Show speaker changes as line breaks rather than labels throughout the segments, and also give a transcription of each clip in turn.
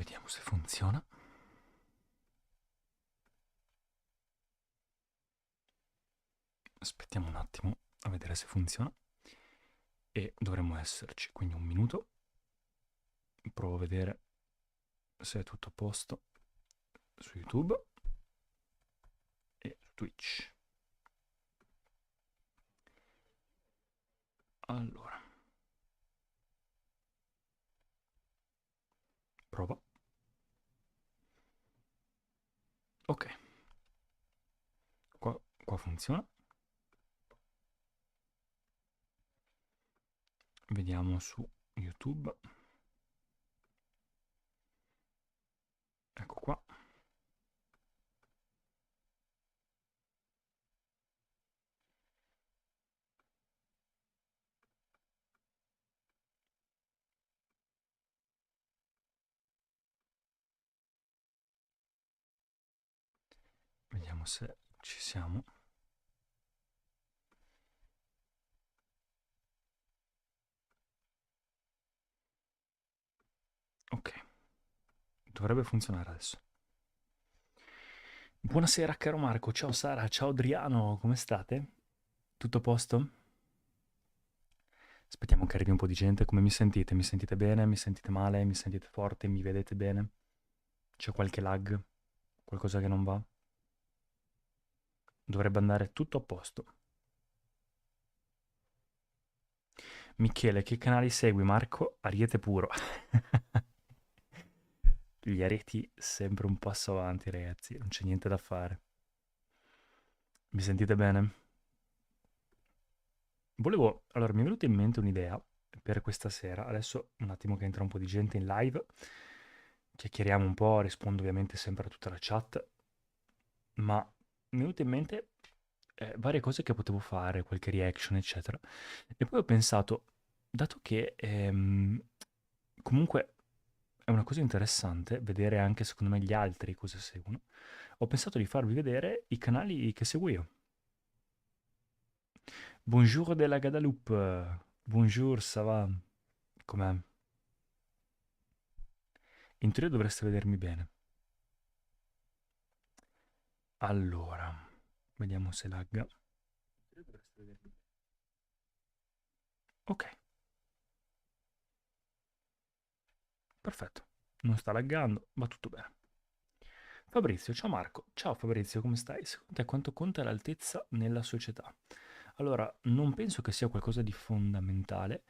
Vediamo se funziona. Aspettiamo un attimo a vedere se funziona. E dovremmo esserci, quindi un minuto. Provo a vedere se è tutto a posto su YouTube e su Twitch. Allora, prova. Ok, qua funziona. Vediamo su YouTube. Ecco qua. Vediamo se ci siamo. Ok, dovrebbe funzionare adesso. Buonasera caro Marco, ciao Sara, ciao Adriano, come state? Tutto a posto? Aspettiamo che arrivi un po' di gente, come mi sentite? Mi sentite bene? Mi sentite male? Mi sentite forte? Mi vedete bene? C'è qualche lag? Qualcosa che non va? Dovrebbe andare tutto a posto. Michele, che canali segui Marco? Ariete puro. Gli areti sempre un passo avanti ragazzi, non c'è niente da fare. Mi sentite bene? Allora, mi è venuta in mente un'idea per questa sera. Adesso un attimo che entra un po' di gente in live, chiacchieriamo un po', rispondo ovviamente sempre a tutta la chat, ma mi è venuta in mente varie cose che potevo fare, qualche reaction, eccetera. E poi ho pensato, dato che comunque è una cosa interessante vedere anche secondo me gli altri cosa seguono, ho pensato di farvi vedere i canali che seguo io. Bonjour de la Guadeloupe. Bonjour, ça va? Com'è? In teoria dovreste vedermi bene. Allora, vediamo se lagga. Ok, perfetto. Non sta laggando, va tutto bene. Fabrizio, ciao Marco. Ciao Fabrizio, come stai? Secondo te quanto conta l'altezza nella società? Allora, non penso che sia qualcosa di fondamentale,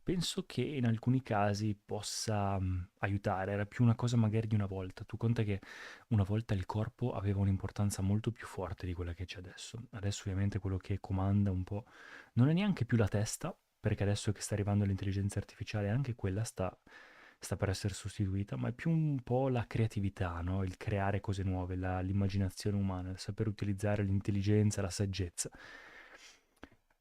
penso che in alcuni casi possa aiutare, era più una cosa magari di una volta. Tu conta che una volta il corpo aveva un'importanza molto più forte di quella che c'è adesso. Adesso ovviamente quello che comanda un po' non è neanche più la testa, perché adesso che sta arrivando l'intelligenza artificiale anche quella sta per essere sostituita, ma è più un po' la creatività, no? Il creare cose nuove, l'immaginazione umana, il saper utilizzare l'intelligenza, la saggezza.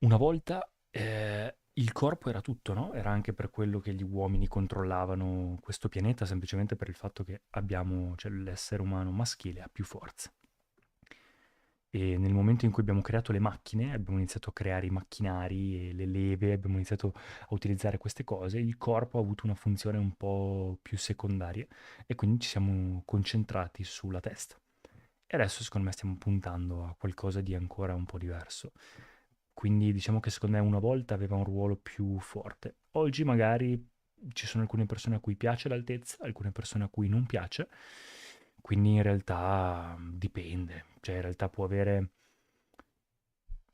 Una volta il corpo era tutto, no? Era anche per quello che gli uomini controllavano questo pianeta, semplicemente per il fatto che abbiamo, cioè l'essere umano maschile ha più forza. E nel momento in cui abbiamo creato le macchine, abbiamo iniziato a creare i macchinari e le leve, abbiamo iniziato a utilizzare queste cose, il corpo ha avuto una funzione un po' più secondaria e quindi ci siamo concentrati sulla testa. E adesso secondo me stiamo puntando a qualcosa di ancora un po' diverso. Quindi diciamo che secondo me una volta aveva un ruolo più forte. Oggi magari ci sono alcune persone a cui piace l'altezza, alcune persone a cui non piace, quindi in realtà dipende, cioè in realtà può avere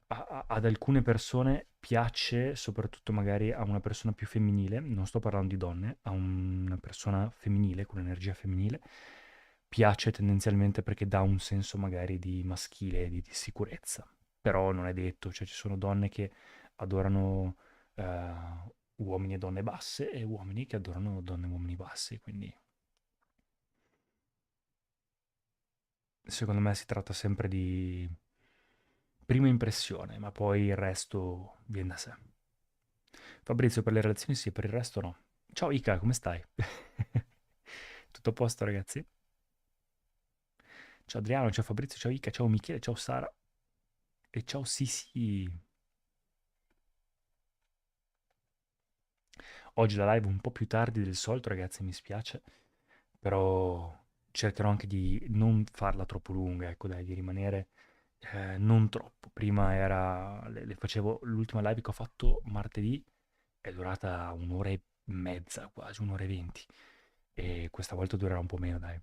ad alcune persone piace, soprattutto magari a una persona più femminile, non sto parlando di donne, a una persona femminile, con energia femminile, piace tendenzialmente perché dà un senso magari di maschile, di sicurezza. Però non è detto, cioè ci sono donne che adorano uomini e donne basse e uomini che adorano donne e uomini bassi, quindi secondo me si tratta sempre di prima impressione, ma poi il resto viene da sé. Fabrizio, per le relazioni sì, per il resto no. Ciao Ica, come stai? Tutto a posto, ragazzi? Ciao Adriano, ciao Fabrizio, ciao Ica, ciao Michele, ciao Sara e ciao Sisi. Oggi la live un po' più tardi del solito, ragazzi, mi spiace, però cercherò anche di non farla troppo lunga, ecco dai, di rimanere non troppo. Prima era, le facevo, l'ultima live che ho fatto martedì è durata un'ora e mezza, quasi un'ora e venti, e questa volta durerà un po' meno, dai.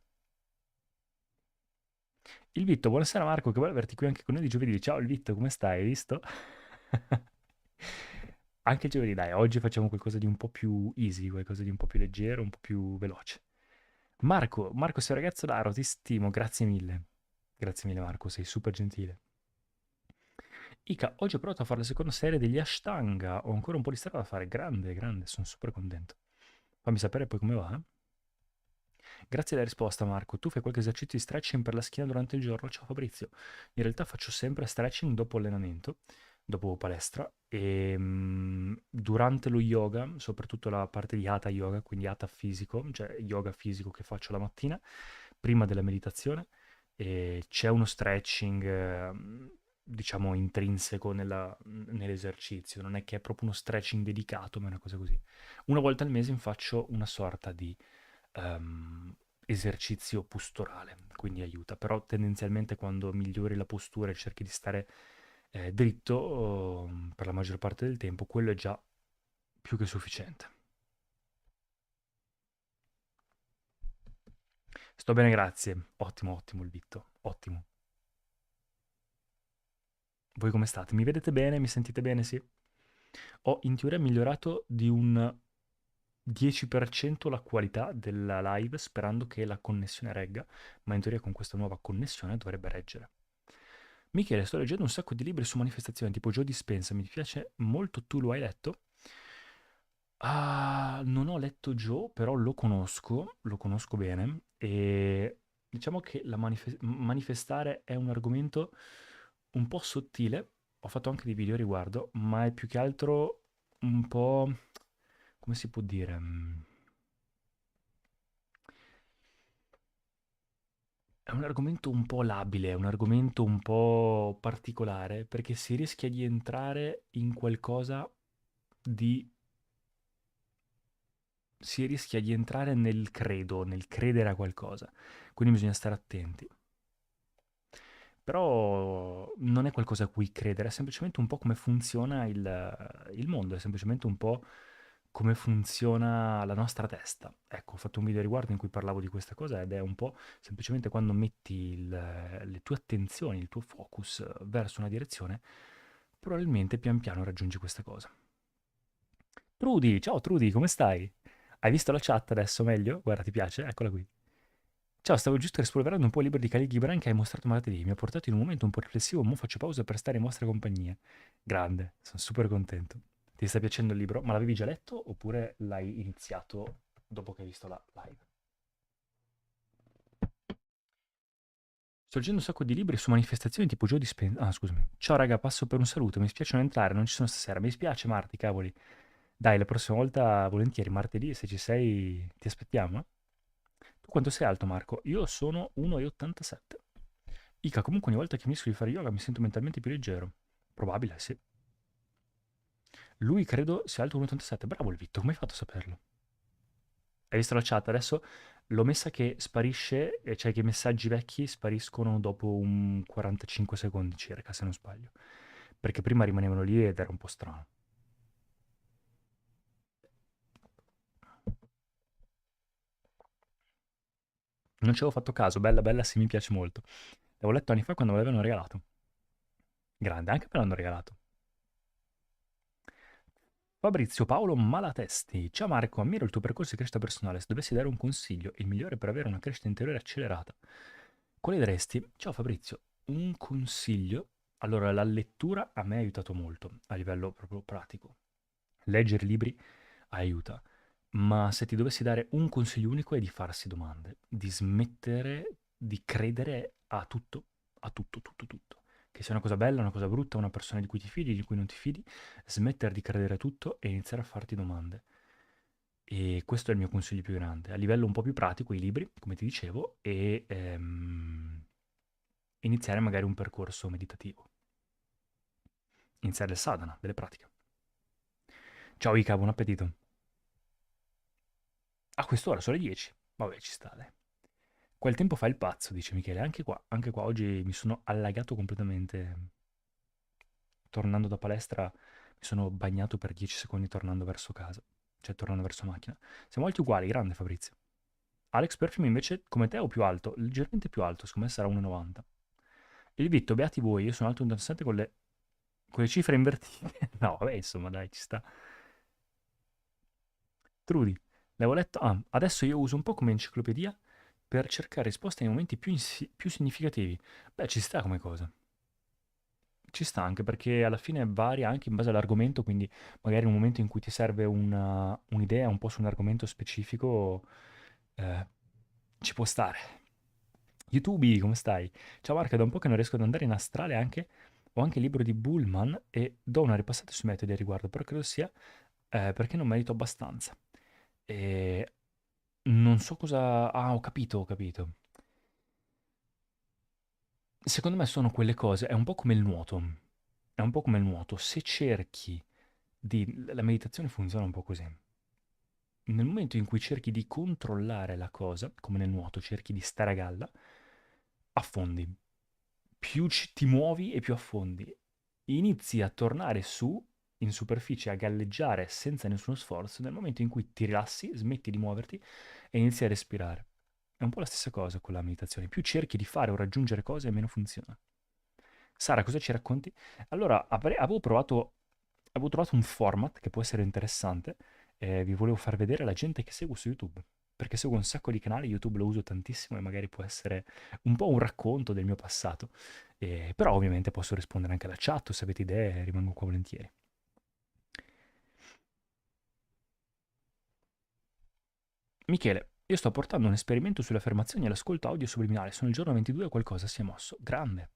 Il Vitto, buonasera Marco, che bello averti qui anche con noi di giovedì. Ciao il Vitto, come stai? Hai visto? Anche giovedì, dai, oggi facciamo qualcosa di un po' più easy, qualcosa di un po' più leggero, un po' più veloce. Marco, sei un ragazzo d'aro, ti stimo, grazie mille. Grazie mille Marco, sei super gentile. Ica, oggi ho provato a fare la seconda serie degli Ashtanga, ho ancora un po' di strada da fare, grande, grande, sono super contento. Fammi sapere poi come va. Grazie della risposta Marco, tu fai qualche esercizio di stretching per la schiena durante il giorno? Ciao Fabrizio, in realtà faccio sempre stretching dopo allenamento, dopo palestra e durante lo yoga, soprattutto la parte di Hatha yoga, quindi Hatha fisico, cioè yoga fisico che faccio la mattina, prima della meditazione, e c'è uno stretching, diciamo, intrinseco nell'esercizio, non è che è proprio uno stretching dedicato, ma è una cosa così. Una volta al mese faccio una sorta di esercizio posturale, quindi aiuta, però tendenzialmente quando migliori la postura e cerchi di stare dritto per la maggior parte del tempo, quello è già più che sufficiente. Sto bene, grazie. Ottimo, ottimo il Vitto, ottimo. Voi come state? Mi vedete bene? Mi sentite bene? Sì? Ho in teoria migliorato di un 10% la qualità della live sperando che la connessione regga, ma in teoria con questa nuova connessione dovrebbe reggere. Michele, sto leggendo un sacco di libri su manifestazioni, tipo Joe Dispenza, mi piace molto, tu lo hai letto? Ah, non ho letto Joe, però lo conosco bene e diciamo che manifestare è un argomento un po' sottile, ho fatto anche dei video a riguardo, ma è più che altro un po', come si può dire? È un argomento un po' labile, è un argomento un po' particolare, perché si rischia di entrare in qualcosa di si rischia di entrare nel credo, nel credere a qualcosa, quindi bisogna stare attenti. Però non è qualcosa a cui credere, è semplicemente un po' come funziona il mondo, è semplicemente un po' come funziona la nostra testa. Ecco, ho fatto un video a riguardo in cui parlavo di questa cosa ed è un po' semplicemente quando metti le tue attenzioni, il tuo focus verso una direzione, probabilmente pian piano raggiungi questa cosa. Trudy, ciao Trudy, come stai? Hai visto la chat adesso meglio? Guarda, ti piace? Eccola qui. Ciao, stavo giusto rispolverando un po' il libro di Khalil Gibran che hai mostrato martedì. Mi ha portato in un momento un po' riflessivo, mo faccio pausa per stare in vostra compagnia. Grande, sono super contento. Ti sta piacendo il libro? Ma l'avevi già letto oppure l'hai iniziato dopo che hai visto la live? Sto leggendo un sacco di libri su manifestazioni tipo Joe Dispenza. Ah, scusami. Ciao raga, passo per un saluto. Mi spiace non entrare, non ci sono stasera. Mi spiace, Marti, cavoli. Dai, la prossima volta volentieri, martedì, se ci sei, ti aspettiamo, eh? Tu quanto sei alto, Marco? Io sono 1,87. Ica, comunque ogni volta che finisco di fare yoga mi sento mentalmente più leggero. Probabile, sì. Lui credo sia alto 1,87. Bravo il Vitto, come hai fatto a saperlo? Hai visto la chat? Adesso l'ho messa che sparisce, cioè che i messaggi vecchi spariscono dopo un 45 secondi circa, se non sbaglio. Perché prima rimanevano lì ed era un po' strano. Non ci avevo fatto caso, bella bella, sì, mi piace molto. L'avevo letto anni fa quando me l'avevano regalato. Grande, anche me l'hanno regalato. Fabrizio Paolo Malatesti. Ciao Marco, ammiro il tuo percorso di crescita personale. Se dovessi dare un consiglio, il migliore per avere una crescita interiore accelerata, quale daresti? Ciao Fabrizio, un consiglio. Allora, la lettura a me ha aiutato molto a livello proprio pratico. Leggere libri aiuta, ma se ti dovessi dare un consiglio unico è di farsi domande, di smettere di credere a tutto, tutto, tutto. Che sia una cosa bella, una cosa brutta, una persona di cui ti fidi, di cui non ti fidi, smettere di credere a tutto e iniziare a farti domande. E questo è il mio consiglio più grande. A livello un po' più pratico, i libri, come ti dicevo, e iniziare magari un percorso meditativo. Iniziare il sadhana, delle pratiche. Ciao Ica, buon appetito. A quest'ora sono le 10. Vabbè, ci sta, dai. Quel tempo fa il pazzo, dice Michele. Anche qua oggi mi sono allagato completamente. Tornando da palestra mi sono bagnato per 10 secondi tornando verso casa, cioè tornando verso macchina. Siamo molti uguali, grande Fabrizio. Alex Perfume invece come te o più alto? Leggermente più alto, secondo me sarà 1,90. Il Vitto, beati voi, io sono alto 1,67 con le cifre invertite. No, vabbè, insomma, dai, ci sta. Trudy, l'avevo letto. Ah, adesso io uso un po' come enciclopedia per cercare risposte nei momenti più significativi. Beh, ci sta come cosa. Ci sta anche perché alla fine varia anche in base all'argomento, quindi magari in un momento in cui ti serve un'idea un po' su un argomento specifico, eh, ci può stare. YouTube, come stai? Ciao Marco, è da un po' che non riesco ad andare in astrale anche, ho anche il libro di Bullman e do una ripassata sui metodi a riguardo, però credo sia perché non merito abbastanza. E non so cosa. Ah, ho capito, ho capito. Secondo me sono quelle cose, è un po' come il nuoto. È un po' come il nuoto. Se cerchi la meditazione funziona un po' così. Nel momento in cui cerchi di controllare la cosa, come nel nuoto, cerchi di stare a galla, affondi. Più ti muovi e più affondi. Inizi a tornare su, in superficie, a galleggiare senza nessuno sforzo nel momento in cui ti rilassi, smetti di muoverti e inizi a respirare. È un po' la stessa cosa con la meditazione. Più cerchi di fare o raggiungere cose, meno funziona. Sara, cosa ci racconti? Allora, avevo trovato un format che può essere interessante e vi volevo far vedere la gente che seguo su YouTube, perché seguo un sacco di canali, YouTube lo uso tantissimo e magari può essere un po' un racconto del mio passato. Però ovviamente posso rispondere anche alla chat, o se avete idee rimango qua volentieri. Michele, io sto portando un esperimento sulle affermazioni e l'ascolto audio subliminale, sono il giorno 22 e qualcosa si è mosso. Grande.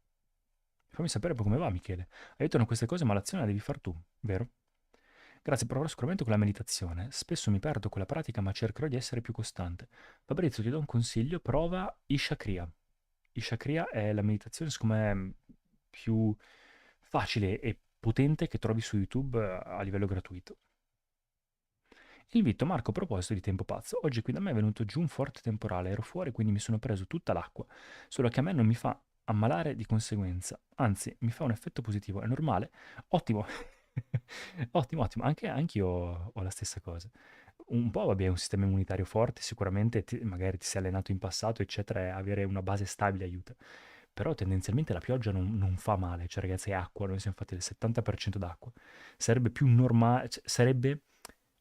Fammi sapere poi come va, Michele. Aiutano queste cose, ma l'azione la devi far tu, vero? Grazie, proverò sicuramente con la meditazione. Spesso mi perdo con la pratica, ma cercherò di essere più costante. Fabrizio, ti do un consiglio, prova Ishakriya. Ishakriya è la meditazione, secondo me, più facile e potente che trovi su YouTube a livello gratuito. Invito Marco a proposito di tempo pazzo. Oggi qui da me è venuto giù un forte temporale, ero fuori quindi mi sono preso tutta l'acqua, solo che a me non mi fa ammalare di conseguenza, anzi mi fa un effetto positivo, è normale? Ottimo, ottimo, ottimo, anche io ho la stessa cosa. Un po' vabbè, un sistema immunitario forte, sicuramente magari ti sei allenato in passato, eccetera, e avere una base stabile aiuta. Però tendenzialmente la pioggia non fa male, cioè ragazzi è acqua, noi siamo fatti del 70% d'acqua. Sarebbe più normale, sarebbe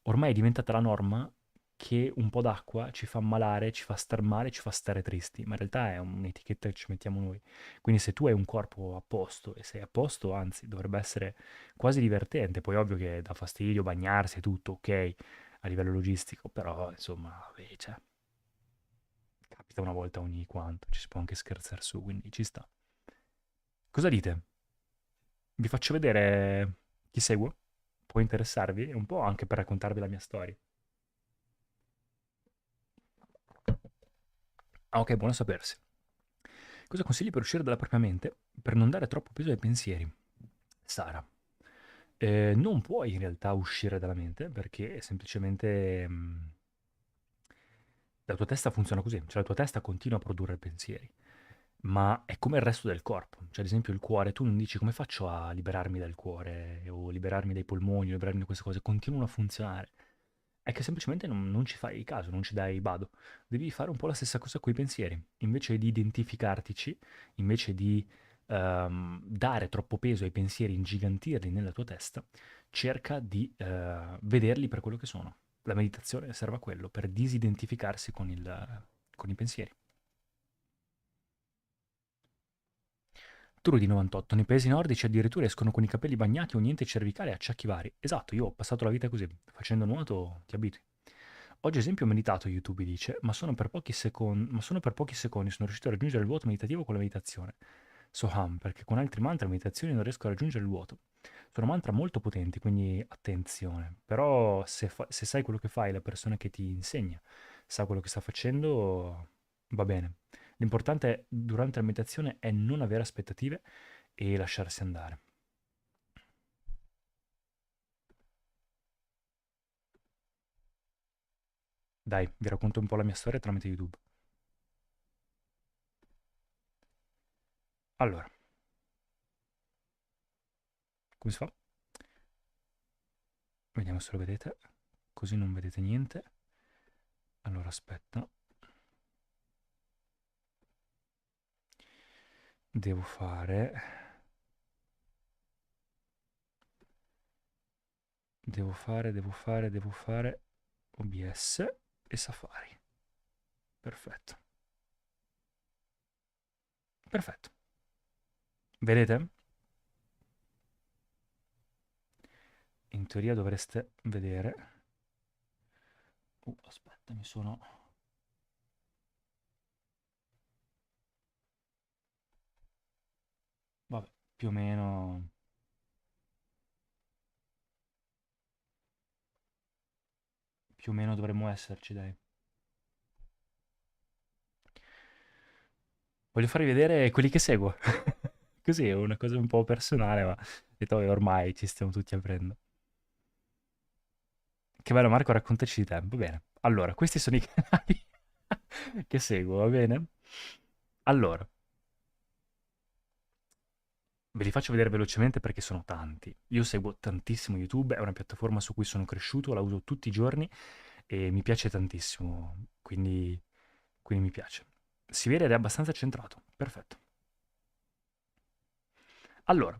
ormai è diventata la norma che un po' d'acqua ci fa ammalare, ci fa star male, ci fa stare tristi, ma in realtà è un'etichetta che ci mettiamo noi. Quindi se tu hai un corpo a posto e sei a posto, anzi, dovrebbe essere quasi divertente. Poi ovvio che dà fastidio bagnarsi e tutto, ok, a livello logistico, però insomma, vabbè, cioè, capita una volta ogni quanto, ci si può anche scherzare su, quindi ci sta. Cosa dite? Vi faccio vedere chi seguo? Può interessarvi? Un po' anche per raccontarvi la mia storia. Ah, ok, buono sapersi. Cosa consigli per uscire dalla propria mente per non dare troppo peso ai pensieri? Sara, non puoi in realtà uscire dalla mente perché semplicemente la tua testa funziona così, cioè la tua testa continua a produrre pensieri, ma è come il resto del corpo, cioè ad esempio il cuore, tu non dici come faccio a liberarmi dal cuore o liberarmi dai polmoni, liberarmi da queste cose, continuano a funzionare. È che semplicemente non ci fai caso, non ci dai bado. Devi fare un po' la stessa cosa coi pensieri. Invece di identificartici, invece di dare troppo peso ai pensieri, ingigantirli nella tua testa, cerca di vederli per quello che sono. La meditazione serve a quello, per disidentificarsi con i pensieri. Turu di 98, nei paesi nordici addirittura escono con i capelli bagnati o niente cervicale e acciacchi vari. Esatto, io ho passato la vita così, facendo nuoto ti abitui. Oggi esempio ho meditato, YouTube dice, ma solo per pochi secondi sono riuscito a raggiungere il vuoto meditativo con la meditazione. Soham, perché con altri mantra e meditazioni non riesco a raggiungere il vuoto. Sono mantra molto potenti, quindi attenzione. Però se sai quello che fai, la persona che ti insegna sa quello che sta facendo, va bene. L'importante durante la meditazione è non avere aspettative e lasciarsi andare. Dai, vi racconto un po' la mia storia tramite YouTube. Allora, come si fa? Vediamo se lo vedete. Così non vedete niente. Allora, aspetta. Devo fare... Devo fare OBS e Safari. Perfetto. Perfetto. Vedete? In teoria dovreste vedere... aspetta, mi sono... Vabbè, più o meno... Più o meno dovremmo esserci, dai. Voglio farvi vedere quelli che seguo. Così è una cosa un po' personale, ma ho detto, "Vabbè, ormai ci stiamo tutti aprendo." Che bello, Marco, raccontaci di te. Va bene. Allora, questi sono i canali che seguo, va bene? Allora, ve li faccio vedere velocemente perché sono tanti. Io seguo tantissimo YouTube, è una piattaforma su cui sono cresciuto, la uso tutti i giorni e mi piace tantissimo, quindi mi piace. Si vede ed è abbastanza centrato. Perfetto. Allora,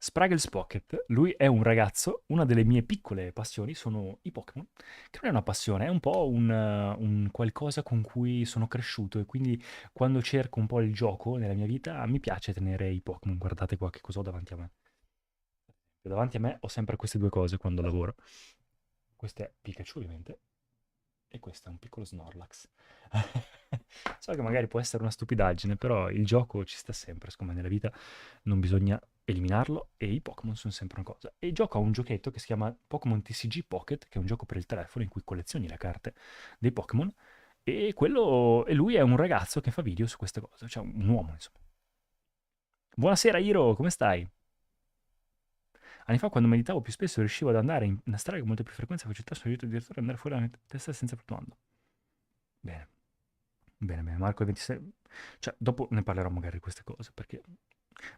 Spraggles Pocket, lui è un ragazzo, una delle mie piccole passioni sono i Pokémon, che non è una passione, è un po' un qualcosa con cui sono cresciuto e quindi quando cerco un po' il gioco nella mia vita mi piace tenere i Pokémon. Guardate qua che cosa ho davanti a me. Davanti a me ho sempre queste due cose quando lavoro. Questo è Pikachu ovviamente e questo è un piccolo Snorlax. So che magari può essere una stupidaggine, però il gioco ci sta sempre, secondo me, nella vita non bisogna eliminarlo e i Pokémon sono sempre una cosa. E gioco a un giochetto che si chiama Pokémon TCG Pocket, che è un gioco per il telefono in cui collezioni le carte dei Pokémon e lui è un ragazzo che fa video su queste cose, cioè un uomo, insomma. Buonasera Hiro, come stai? Anni fa, quando meditavo più spesso, riuscivo ad andare in strada con molta più frequenza, facilità, sono aiutato addirittura ad andare fuori dalla mia testa senza fluttando. Bene. Bene, bene, Marco il 26... Cioè, dopo ne parlerò magari di queste cose, perché...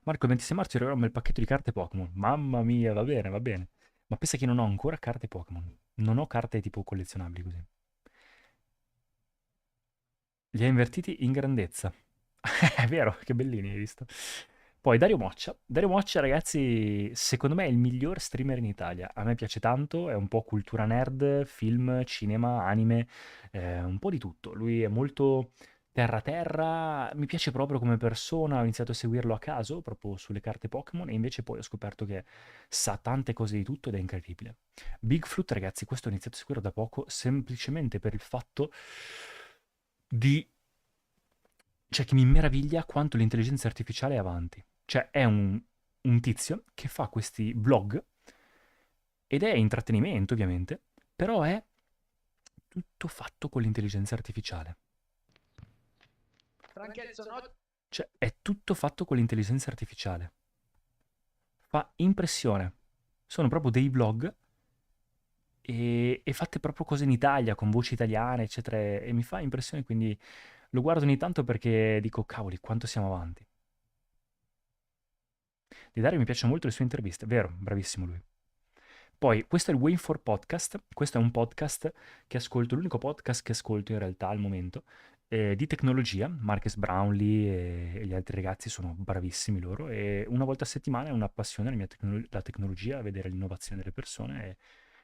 Marco il 26 marzo arriverà il pacchetto di carte Pokémon. Mamma mia, va bene, va bene. Ma pensa che non ho ancora carte Pokémon. Non ho carte tipo collezionabili così. Li ha invertiti in grandezza. È vero, che bellini, hai visto? Poi Dario Moccia. Dario Moccia, ragazzi, secondo me è il miglior streamer in Italia. A me piace tanto, è un po' cultura nerd, film, cinema, anime, un po' di tutto. Lui è molto terra terra, mi piace proprio come persona, ho iniziato a seguirlo a caso, proprio sulle carte Pokémon, e invece poi ho scoperto che sa tante cose di tutto ed è incredibile. Bigfoot, ragazzi, questo ho iniziato a seguirlo da poco, semplicemente per il fatto di cioè che mi meraviglia quanto l'intelligenza artificiale è avanti. Cioè è un tizio che fa questi vlog ed è intrattenimento ovviamente, però è tutto fatto con l'intelligenza artificiale.
Francesco, no?
Cioè è tutto fatto con l'intelligenza artificiale. Fa impressione. Sono proprio dei vlog e fatte proprio cose in Italia, con voci italiane, eccetera, e mi fa impressione, quindi lo guardo ogni tanto perché dico, cavoli, quanto siamo avanti. Di Dario mi piacciono molto le sue interviste, vero, bravissimo lui. Poi, questo è il Wayne for Podcast, questo è un podcast che ascolto, l'unico podcast che ascolto in realtà al momento, di tecnologia, Marques Brownlee e gli altri ragazzi sono bravissimi loro e una volta a settimana è una passione la tecnologia, vedere l'innovazione delle persone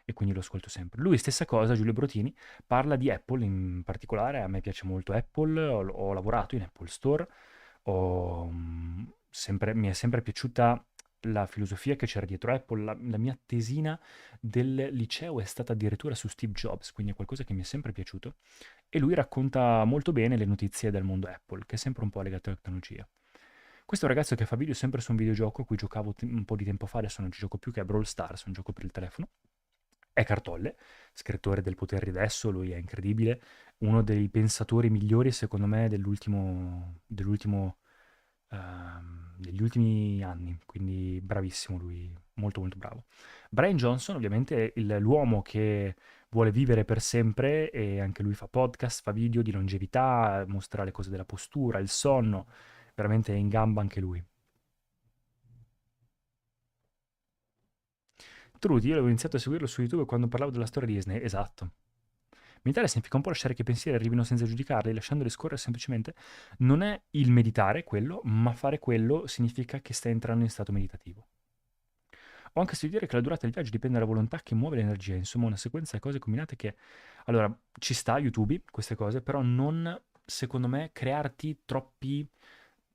e quindi lo ascolto sempre. Lui stessa cosa, Giulio Brotini, parla di Apple in particolare, a me piace molto Apple, ho lavorato in Apple Store, mi è sempre piaciuta la filosofia che c'era dietro Apple, la mia tesina del liceo è stata addirittura su Steve Jobs, quindi è qualcosa che mi è sempre piaciuto. E lui racconta molto bene le notizie del mondo Apple, che è sempre un po' legato alla tecnologia. Questo è un ragazzo che fa video sempre su un videogioco a cui giocavo un po' di tempo fa, adesso non ci gioco più, che è Brawl Stars, un gioco per il telefono. È Cartolle, scrittore del Potere di Adesso, lui è incredibile, uno dei pensatori migliori secondo me degli ultimi anni, quindi bravissimo lui, molto molto bravo. Brian Johnson ovviamente è l'uomo che vuole vivere per sempre e anche lui fa podcast, fa video di longevità, mostra le cose della postura, il sonno, veramente è in gamba anche lui. Trudy, io avevo iniziato a seguirlo su YouTube quando parlavo della storia Disney, esatto. Meditare significa un po' lasciare che i pensieri arrivino senza giudicarli, lasciandoli scorrere semplicemente. Non è il meditare quello, ma fare quello significa che stai entrando in stato meditativo. Ho anche sentito dire che la durata del viaggio dipende dalla volontà che muove l'energia, insomma una sequenza di cose combinate che... Allora, ci sta YouTube, queste cose, però non, secondo me, crearti troppi,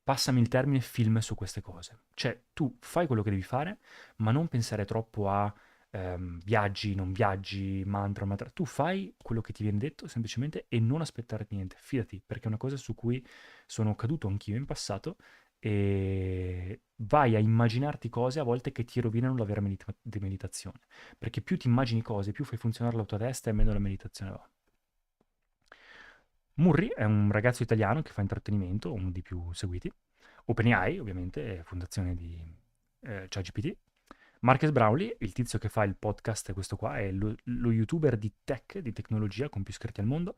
passami il termine, film su queste cose. Cioè, tu fai quello che devi fare, ma non pensare troppo a viaggi, non viaggi, mantra, mantra. Tu fai quello che ti viene detto semplicemente e non aspettare niente. Fidati, perché è una cosa su cui sono caduto anch'io in passato e vai a immaginarti cose a volte che ti rovinano la vera meditazione. Perché più ti immagini cose, più fai funzionare la tua testa e meno la meditazione va. Murri è un ragazzo italiano che fa intrattenimento, uno dei più seguiti. OpenAI, ovviamente, è fondazione di ChatGPT. Marques Brownlee, il tizio che fa il podcast, questo qua, è lo youtuber di tech, di tecnologia, con più iscritti al mondo.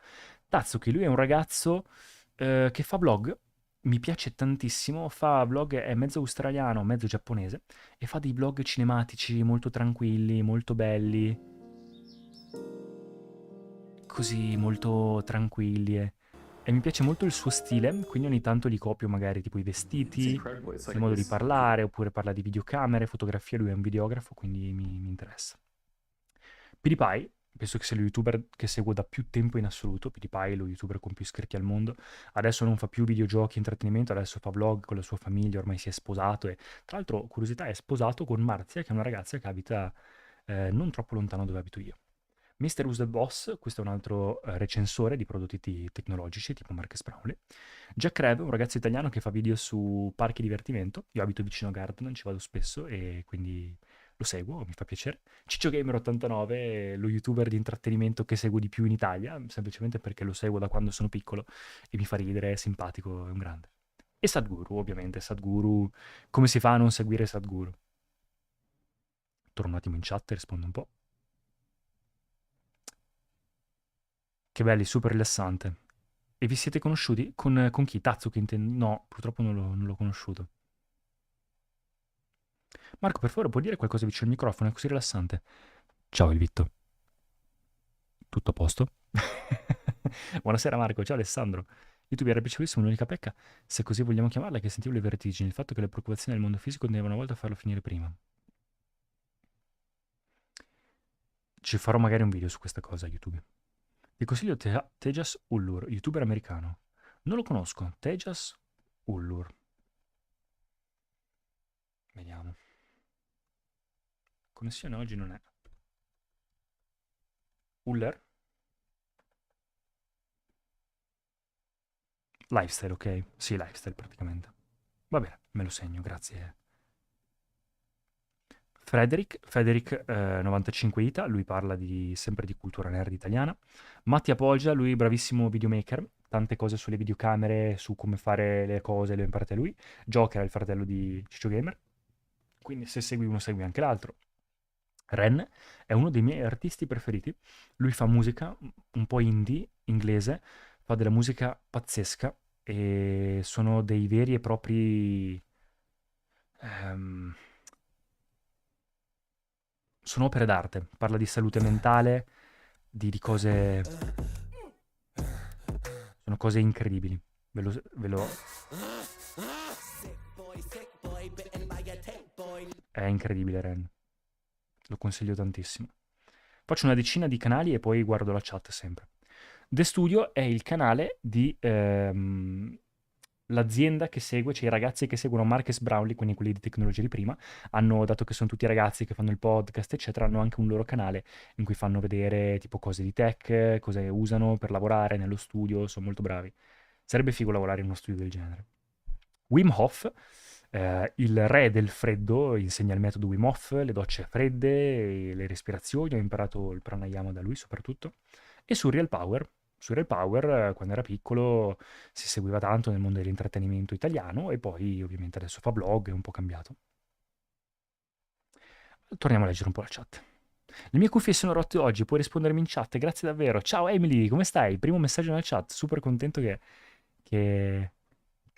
Tazzuki, lui è un ragazzo che fa vlog, mi piace tantissimo, fa vlog, è mezzo australiano, mezzo giapponese, e fa dei vlog cinematici molto tranquilli, molto belli, così molto tranquilli. E mi piace molto il suo stile, quindi ogni tanto gli copio magari tipo i
It's
vestiti,
incredible. It's
il
like
modo di
this.
parlare, oppure parla di videocamere, fotografia, lui è un videografo, quindi mi interessa. PewDiePie, penso che sia lo youtuber che seguo da più tempo in assoluto, PewDiePie è lo youtuber con più iscritti al mondo, adesso non fa più videogiochi, intrattenimento, adesso fa vlog con la sua famiglia, ormai si è sposato e tra l'altro, curiosità, è sposato con Marzia, che è una ragazza che abita non troppo lontano dove abito io. Mr. Who's the Boss, questo è un altro recensore di prodotti tecnologici, tipo Marques Brownlee. Jack Reb, un ragazzo italiano che fa video su parchi divertimento. Io abito vicino a Gardaland, ci vado spesso e quindi lo seguo, mi fa piacere. Ciccio Gamer 89, lo youtuber di intrattenimento che seguo di più in Italia, semplicemente perché lo seguo da quando sono piccolo e mi fa ridere, è simpatico, è un grande. E Sadhguru, ovviamente, Sadhguru, come si fa a non seguire Sadhguru? Torno un attimo in chat e rispondo un po'. Che belli, super rilassante. E vi siete conosciuti? Con chi? Tatsuki intendi? No, purtroppo non l'ho conosciuto. Marco, per favore, puoi dire qualcosa vicino al microfono? È così rilassante. Ciao, Elvitto. Tutto a posto? Buonasera, Marco. Ciao, Alessandro. YouTube era piacevolissimo, l'unica pecca, se così vogliamo chiamarla, è che sentivo le vertigini. Il fatto che le preoccupazioni del mondo fisico tendevano a volte a farlo finire prima. Ci farò magari un video su questa cosa a YouTube. Vi consiglio Tejas Ullur, youtuber americano. Non lo conosco. Tejas Ullur. Vediamo. Connessione oggi non è. Uller? Lifestyle, ok? Sì, lifestyle praticamente. Va bene, me lo segno, grazie. Frederick 95 Ita, lui parla sempre di cultura nerd italiana. Mattia Poggia, lui bravissimo videomaker, tante cose sulle videocamere, su come fare le cose, le ha imparate lui. Joker è il fratello di Ciccio Gamer, quindi se segui uno segui anche l'altro. Ren è uno dei miei artisti preferiti, lui fa musica un po' indie, inglese, fa della musica pazzesca e sono dei veri e propri... ehm, sono opere d'arte, parla di salute mentale, di cose... sono cose incredibili. Ve lo... È incredibile Ren, lo consiglio tantissimo. Faccio una decina di canali e poi guardo la chat sempre. The Studio è il canale di l'azienda che segue, cioè i ragazzi che seguono Marques Brownlee, quindi quelli di tecnologia di prima, hanno, dato che sono tutti ragazzi che fanno il podcast, eccetera, hanno anche un loro canale in cui fanno vedere tipo cose di tech, cosa usano per lavorare nello studio, sono molto bravi. Sarebbe figo lavorare in uno studio del genere. Wim Hof, il re del freddo, insegna il metodo Wim Hof, le docce fredde, e le respirazioni, ho imparato il pranayama da lui soprattutto. E Surreal Power. Surreal Power, quando era piccolo, si seguiva tanto nel mondo dell'intrattenimento italiano e poi ovviamente adesso fa vlog, è un po' cambiato. Torniamo a leggere un po' la chat. Le mie cuffie sono rotte oggi, puoi rispondermi in chat, grazie davvero. Ciao Emily, come stai? Primo messaggio nella chat, super contento che, che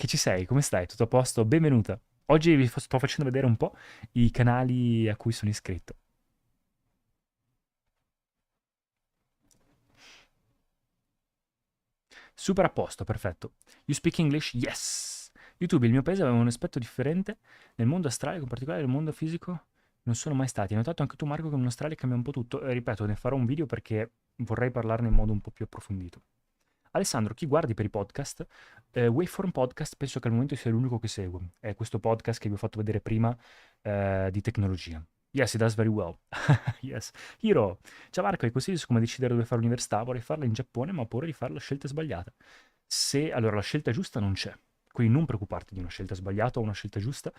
ci sei, come stai? Tutto a posto? Benvenuta. Oggi sto facendo vedere un po' i canali a cui sono iscritto. Super a posto, perfetto. You speak English? Yes! YouTube, il mio paese aveva un aspetto differente nel mondo astrale, con particolare nel mondo fisico. Non sono mai stati. Hai notato anche tu, Marco, che in Australia cambia un po' tutto? Ripeto, ne farò un video perché vorrei parlarne in modo un po' più approfondito. Alessandro, chi guardi per i podcast? Waveform Podcast penso che al momento sia l'unico che seguo. È questo podcast che vi ho fatto vedere prima di tecnologia. Yes, it does very well. Yes. Hiro, ciao Marco, hai consigli su come decidere dove fare l'università? Vorrei farla in Giappone, ma ho paura di fare la scelta sbagliata. Se allora la scelta giusta non c'è, quindi non preoccuparti di una scelta sbagliata o una scelta giusta.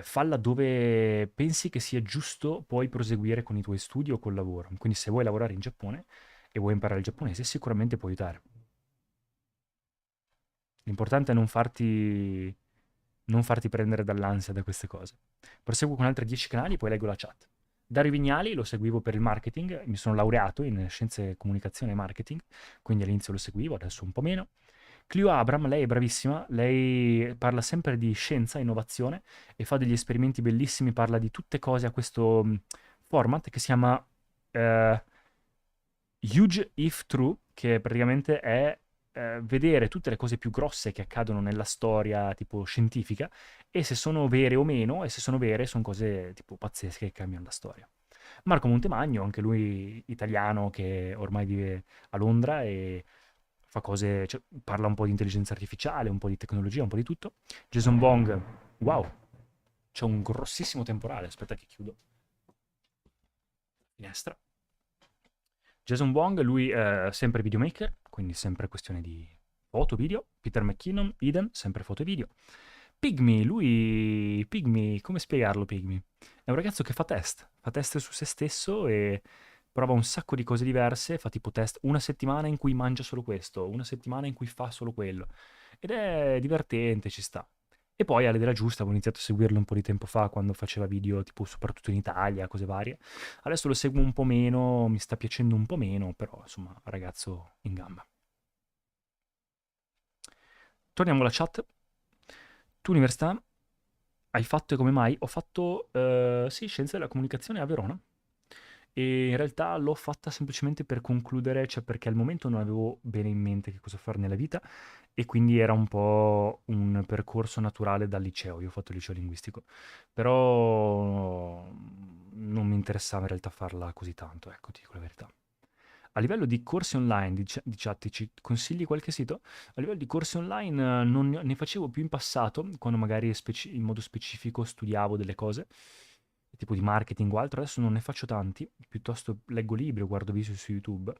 Falla dove pensi che sia giusto poi proseguire con i tuoi studi o col lavoro. Quindi se vuoi lavorare in Giappone e vuoi imparare il giapponese, sicuramente può aiutare. L'importante è non farti prendere dall'ansia da queste cose. Proseguo con altri 10 canali, poi leggo la chat. Dario Vignali lo seguivo per il marketing, mi sono laureato in scienze comunicazione e marketing, quindi all'inizio lo seguivo, adesso un po' meno. Clio Abram, lei è bravissima, lei parla sempre di scienza, innovazione e fa degli esperimenti bellissimi, parla di tutte cose a questo format che si chiama eh, Huge If True, che praticamente è vedere tutte le cose più grosse che accadono nella storia tipo scientifica e se sono vere o meno, e se sono vere sono cose tipo pazzesche che cambiano la storia. Marco Montemagno, anche lui italiano che ormai vive a Londra e fa cose, cioè, parla un po' di intelligenza artificiale, un po' di tecnologia, un po' di tutto. Jason Bong, wow, c'è un grossissimo temporale, aspetta che chiudo finestra. Jason Wong, lui è sempre videomaker, quindi sempre questione di foto, video. Peter McKinnon, idem, sempre foto e video. Pygmy, come spiegarlo Pygmy? È un ragazzo che fa test su se stesso e prova un sacco di cose diverse, fa tipo test una settimana in cui mangia solo questo, una settimana in cui fa solo quello. Ed è divertente, ci sta. E poi Ale della Giusta, avevo iniziato a seguirlo un po' di tempo fa quando faceva video tipo soprattutto in Italia, cose varie. Adesso lo seguo un po' meno, mi sta piacendo un po' meno, però insomma, ragazzo in gamba. Torniamo alla chat. Tu università hai fatto e come mai? Ho fatto, sì, scienze della comunicazione a Verona. E in realtà l'ho fatta semplicemente per concludere, cioè perché al momento non avevo bene in mente che cosa fare nella vita e quindi era un po' un percorso naturale dal liceo. Io ho fatto il liceo linguistico, però non mi interessava in realtà farla così tanto, ecco, ti dico la verità. A livello di corsi online, di chat, ci consigli qualche sito? A livello di corsi online non ne facevo più in passato, quando magari in modo specifico studiavo delle cose, tipo di marketing o altro, adesso non ne faccio tanti, piuttosto leggo libri o guardo video su YouTube.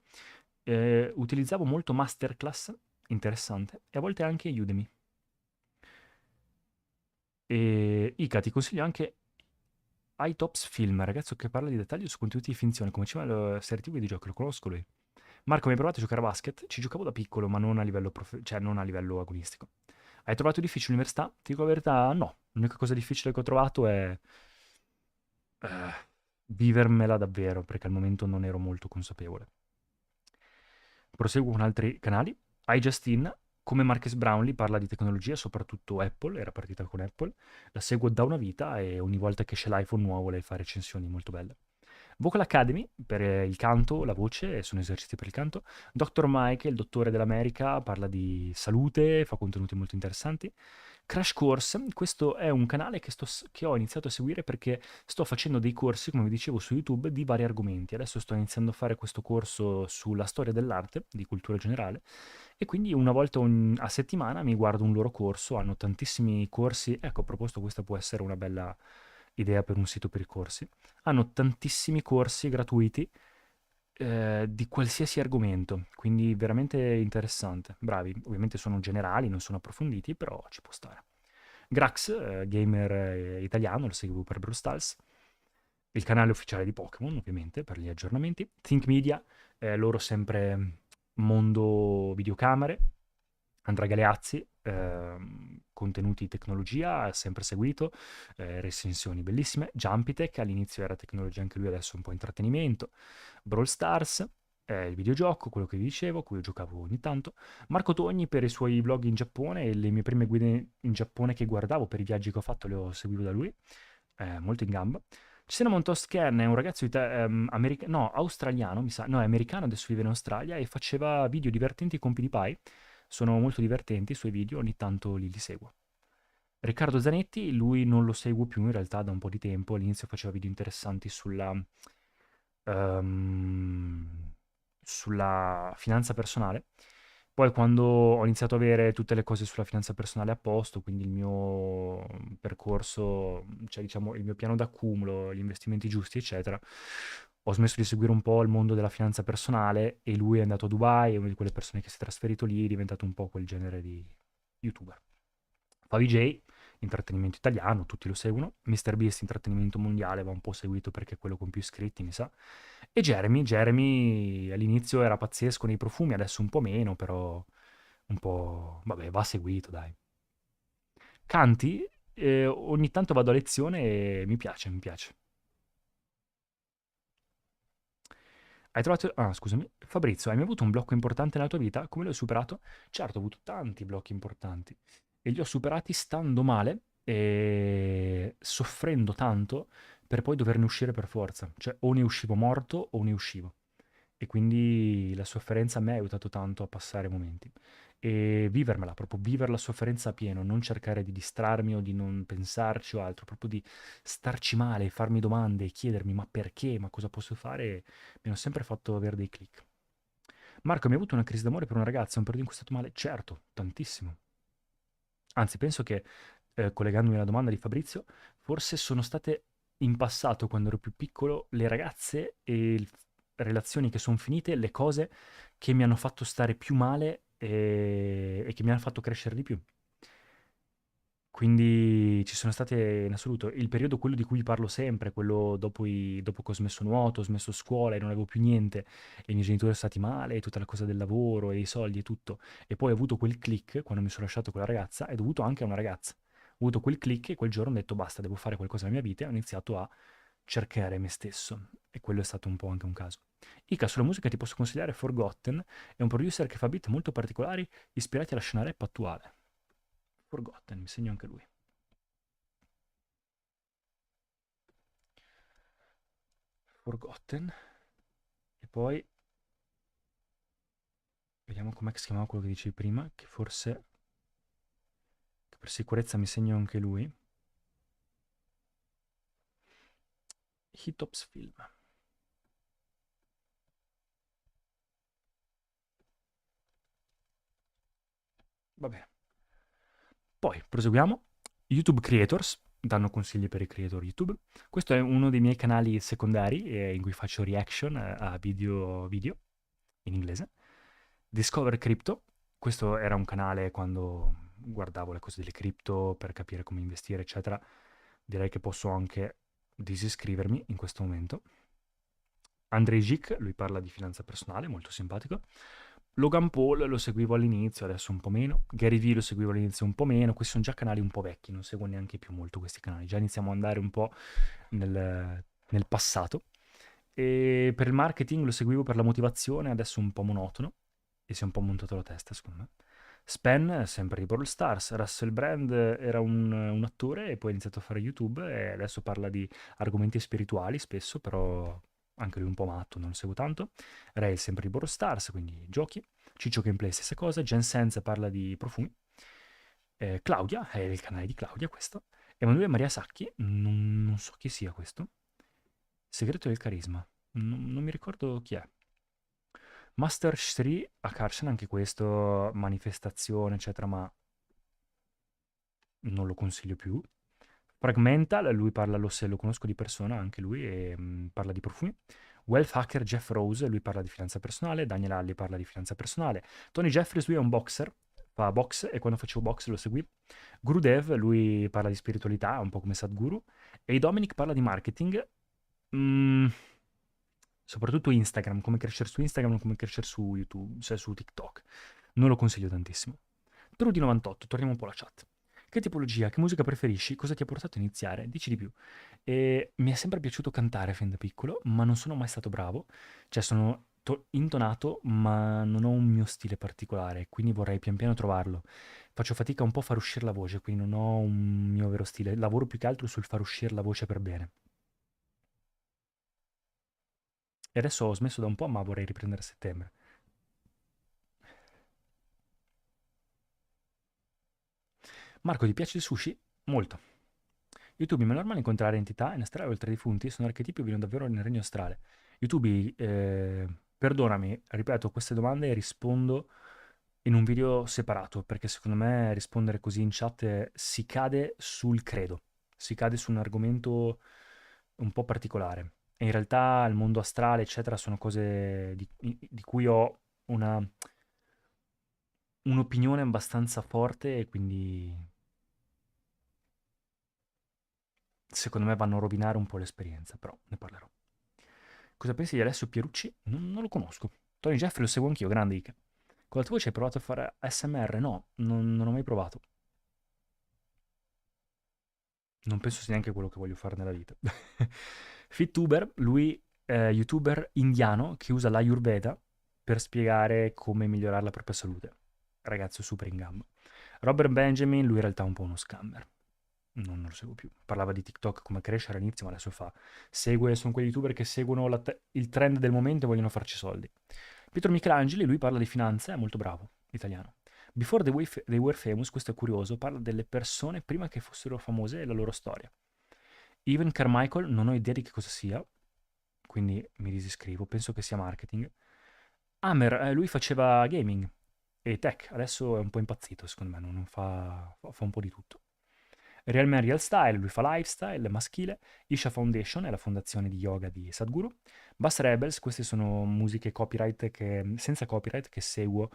Utilizzavo molto Masterclass, interessante, e a volte anche Udemy. E Ica, ti consiglio anche iTops Film, ragazzo che parla di dettagli su contenuti di finzione, come ci la serie TV e di giochi, lo conosco lui. Marco, mi hai provato a giocare a basket? Ci giocavo da piccolo, ma non a livello, cioè non a livello agonistico. Hai trovato difficile l'università? Ti dico la verità, no. L'unica cosa difficile che ho trovato è vivermela davvero, perché al momento non ero molto consapevole. Proseguo con altri canali. iJustine, come Marques Brownlee, parla di tecnologia, soprattutto Apple, era partita con Apple. La seguo da una vita e ogni volta che esce l'iPhone nuovo lei fa recensioni molto belle. Vocal Academy per il canto, la voce, sono esercizi per il canto. Dr. Mike, il dottore dell'America, parla di salute, fa contenuti molto interessanti. Crash Course, questo è un canale che ho iniziato a seguire perché sto facendo dei corsi, come vi dicevo, su YouTube di vari argomenti. Adesso sto iniziando a fare questo corso sulla storia dell'arte, di cultura generale, e quindi una volta a settimana mi guardo un loro corso, hanno tantissimi corsi. Ecco, a proposito, questa può essere una bella idea per un sito per i corsi. Hanno tantissimi corsi gratuiti di qualsiasi argomento, quindi veramente interessante. Bravi, ovviamente sono generali, non sono approfonditi, però ci può stare. Grax, gamer italiano, lo seguivo per Brawl Stars. Il canale ufficiale di Pokémon, ovviamente, per gli aggiornamenti. Think Media, loro sempre mondo videocamere. Andrea Galeazzi, contenuti di tecnologia, sempre seguito, recensioni bellissime. Jumpitech, all'inizio era tecnologia anche lui, adesso un po' intrattenimento. Brawl Stars, il videogioco, quello che vi dicevo, cui io giocavo ogni tanto. Marco Togni per i suoi vlog in Giappone e le mie prime guide in Giappone che guardavo per i viaggi che ho fatto, le ho seguivo da lui, molto in gamba. Cinnamon Toast Ken è un ragazzo no, australiano, mi sa, no, è americano, adesso vive in Australia e faceva video divertenti con PewDiePie. Sono molto divertenti i suoi video, ogni tanto li seguo. Riccardo Zanetti, lui non lo seguo più in realtà da un po' di tempo, all'inizio faceva video interessanti ehm, sulla finanza personale. Poi quando ho iniziato ad avere tutte le cose sulla finanza personale a posto, quindi il mio percorso, cioè diciamo il mio piano d'accumulo, gli investimenti giusti, eccetera, ho smesso di seguire un po' il mondo della finanza personale e lui è andato a Dubai, è una di quelle persone che si è trasferito lì, è diventato un po' quel genere di YouTuber. Fa VJ, intrattenimento italiano, tutti lo seguono. MrBeast, intrattenimento mondiale, va un po' seguito perché è quello con più iscritti, mi sa. E Jeremy all'inizio era pazzesco nei profumi, adesso un po' meno, però un po'... vabbè, va seguito, dai. Canti, ogni tanto vado a lezione e mi piace, mi piace. Hai trovato... Ah, scusami. Fabrizio, hai mai avuto un blocco importante nella tua vita? Come l'hai superato? Certo, ho avuto tanti blocchi importanti e li ho superati stando male e soffrendo tanto per poi doverne uscire per forza. Cioè, o ne uscivo morto o ne uscivo. E quindi la sofferenza a me ha aiutato tanto a passare momenti. E vivermela, proprio vivere la sofferenza a pieno, non cercare di distrarmi o di non pensarci o altro, proprio di starci male, farmi domande, chiedermi ma perché, ma cosa posso fare, mi hanno sempre fatto avere dei click. Marco, mi hai avuto una crisi d'amore per una ragazza, un periodo in cui è stato male? Certo, tantissimo. Anzi, penso che, collegandomi alla domanda di Fabrizio, forse sono state in passato, quando ero più piccolo, le ragazze e relazioni che sono finite, le cose che mi hanno fatto stare più male e che mi hanno fatto crescere di più. Quindi ci sono state in assoluto il periodo quello di cui parlo sempre, quello dopo che ho smesso nuoto, ho smesso scuola e non avevo più niente, e i miei genitori sono stati male, e tutta la cosa del lavoro e i soldi e tutto. E poi ho avuto quel click quando mi sono lasciato con la ragazza, è dovuto anche a una ragazza. Ho avuto quel click e quel giorno ho detto basta, devo fare qualcosa nella mia vita e ho iniziato a cercare me stesso. E quello è stato un po' anche un caso. Ica, sulla musica ti posso consigliare Forgotten, è un producer che fa beat molto particolari ispirati alla scena rap attuale. Forgotten, mi segno anche lui. Forgotten. E poi vediamo com'è che si chiamava quello che dicevi prima, che forse che per sicurezza mi segno anche lui. Hitops Film. Va bene. Poi proseguiamo. YouTube Creators danno consigli per i creator YouTube. Questo è uno dei miei canali secondari in cui faccio reaction a video in inglese. Discover Crypto. Questo era un canale quando guardavo le cose delle cripto per capire come investire, eccetera. Direi che posso anche disiscrivermi in questo momento. Andrei Gic, lui parla di finanza personale, molto simpatico. Logan Paul lo seguivo all'inizio, adesso un po' meno. Gary Vee lo seguivo all'inizio un po' meno. Questi sono già canali un po' vecchi, non seguo neanche più molto questi canali. Già iniziamo ad andare un po' nel passato. E per il marketing lo seguivo per la motivazione, adesso un po' monotono. E si è un po' montato la testa, secondo me. Spen, sempre di Brawl Stars. Russell Brand era un attore e poi ha iniziato a fare YouTube e adesso parla di argomenti spirituali spesso, però anche lui un po' matto, non lo seguo tanto. Ray sempre di Brawl Stars, quindi giochi. Ciccio Gameplay stessa cosa. Jen Sense parla di profumi. Claudia, è il canale di Claudia questo. Emanuele Maria Sacchi, non so chi sia questo. Segreto del carisma, non mi ricordo chi è. Master Shri Akarshan, anche questo, manifestazione, eccetera, ma non lo consiglio più. Fragmental, lui parla, lo conosco di persona, anche lui, e parla di profumi. Wealth Hacker Jeff Rose, lui parla di finanza personale. Daniel Alli parla di finanza personale. Tony Jeffries, lui è un boxer, fa box e quando facevo box lo seguì. Gurudev, lui parla di spiritualità, un po' come Sadhguru. E Dominic parla di marketing, mm, soprattutto Instagram, come crescere su Instagram, come crescere su YouTube, cioè su TikTok. Non lo consiglio tantissimo. Trudi98, torniamo un po' alla chat. Che tipologia? Che musica preferisci? Cosa ti ha portato a iniziare? Dici di più. E mi è sempre piaciuto cantare fin da piccolo, ma non sono mai stato bravo. Cioè sono intonato, ma non ho un mio stile particolare, quindi vorrei pian piano trovarlo. Faccio fatica un po' a far uscire la voce, quindi non ho un mio vero stile. Lavoro più che altro sul far uscire la voce per bene. E adesso ho smesso da un po', ma vorrei riprendere a settembre. Marco, ti piace il sushi? Molto. YouTube è normale incontrare entità in astrale oltre ai defunti? Sono archetipi o vivono davvero nel regno astrale? YouTube, perdonami, ripeto queste domande e rispondo in un video separato, perché secondo me rispondere così in chat si cade sul credo, si cade su un argomento un po' particolare. E in realtà il mondo astrale, eccetera, sono cose di cui ho una, un'opinione abbastanza forte e quindi secondo me vanno a rovinare un po' l'esperienza, però ne parlerò. Cosa pensi di Alessio Pierucci? Non lo conosco. Tony Jeffrey lo seguo anch'io, grande Ica. Con la tua voce hai provato a fare ASMR? No, non ho mai provato. Non penso sia neanche quello che voglio fare nella vita. FitTuber, lui è youtuber indiano che usa l'Ayurveda per spiegare come migliorare la propria salute. Ragazzo super in gamba. Robert Benjamin, lui in realtà è un po' uno scammer. Non lo seguo più. Parlava di TikTok come crescere all'inizio, ma adesso sono quegli youtuber che seguono il trend del momento e vogliono farci soldi. Pietro Michelangeli, lui parla di finanza, è molto bravo, italiano. Before they were famous, questo è curioso, parla delle persone prima che fossero famose e la loro storia. Evan Carmichael, non ho idea di che cosa sia, quindi mi disiscrivo, penso che sia marketing. Hammer, lui faceva gaming e tech, adesso è un po' impazzito secondo me, non fa un po' di tutto. Real Man Real Style, lui fa lifestyle maschile. Isha Foundation è la fondazione di yoga di Sadhguru. Bass Rebels, queste sono musiche senza copyright che seguivo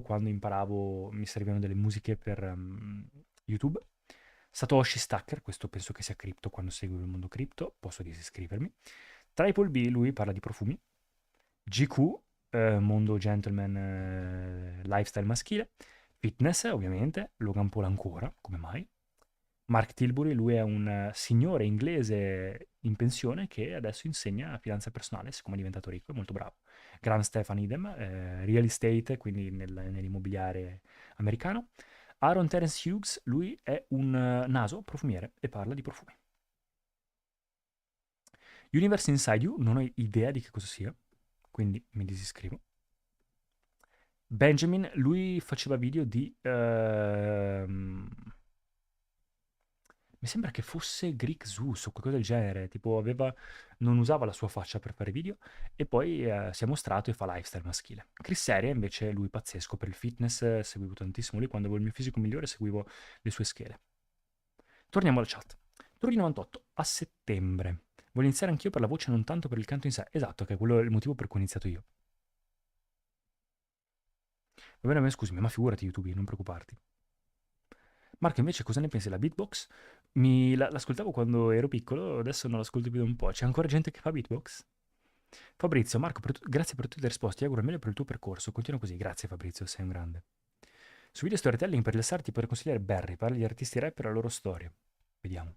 quando imparavo, mi servivano delle musiche per YouTube. Satoshi Stacker, questo penso che sia cripto, quando seguo il mondo cripto, posso disiscrivermi. Triple B, lui parla di profumi. GQ, mondo gentleman, lifestyle maschile. Fitness, ovviamente. Logan Paul ancora, come mai? Mark Tilbury, lui è un signore inglese in pensione che adesso insegna finanza personale, siccome è diventato ricco, è molto bravo. Grant Stefan Idem, real estate, quindi nell'immobiliare americano. Aaron Terence Hughes, lui è un naso profumiere e parla di profumi. Universe Inside You, non ho idea di che cosa sia, quindi mi disiscrivo. Benjamin, lui faceva video mi sembra che fosse Greek Zeus o qualcosa del genere, tipo non usava la sua faccia per fare video e poi si è mostrato e fa lifestyle maschile. Chris Seria invece lui pazzesco per il fitness, seguivo tantissimo lui, quando avevo il mio fisico migliore seguivo le sue schede. Torniamo alla chat. Turri 98, a settembre. Voglio iniziare anch'io per la voce, non tanto per il canto in sé. Esatto, che è quello il motivo per cui ho iniziato io. Va bene, scusami, ma figurati YouTube, non preoccuparti. Marco, invece, cosa ne pensi della beatbox? L'ascoltavo quando ero piccolo, adesso non l'ascolto più da un po'. C'è ancora gente che fa beatbox? Fabrizio, Marco, grazie per tutte le risposte. Ti auguro il meglio per il tuo percorso. Continua così. Grazie, Fabrizio, sei un grande. Su video storytelling per rilassarti puoi consigliare Barry. Parla di artisti rap e la loro storia. Vediamo.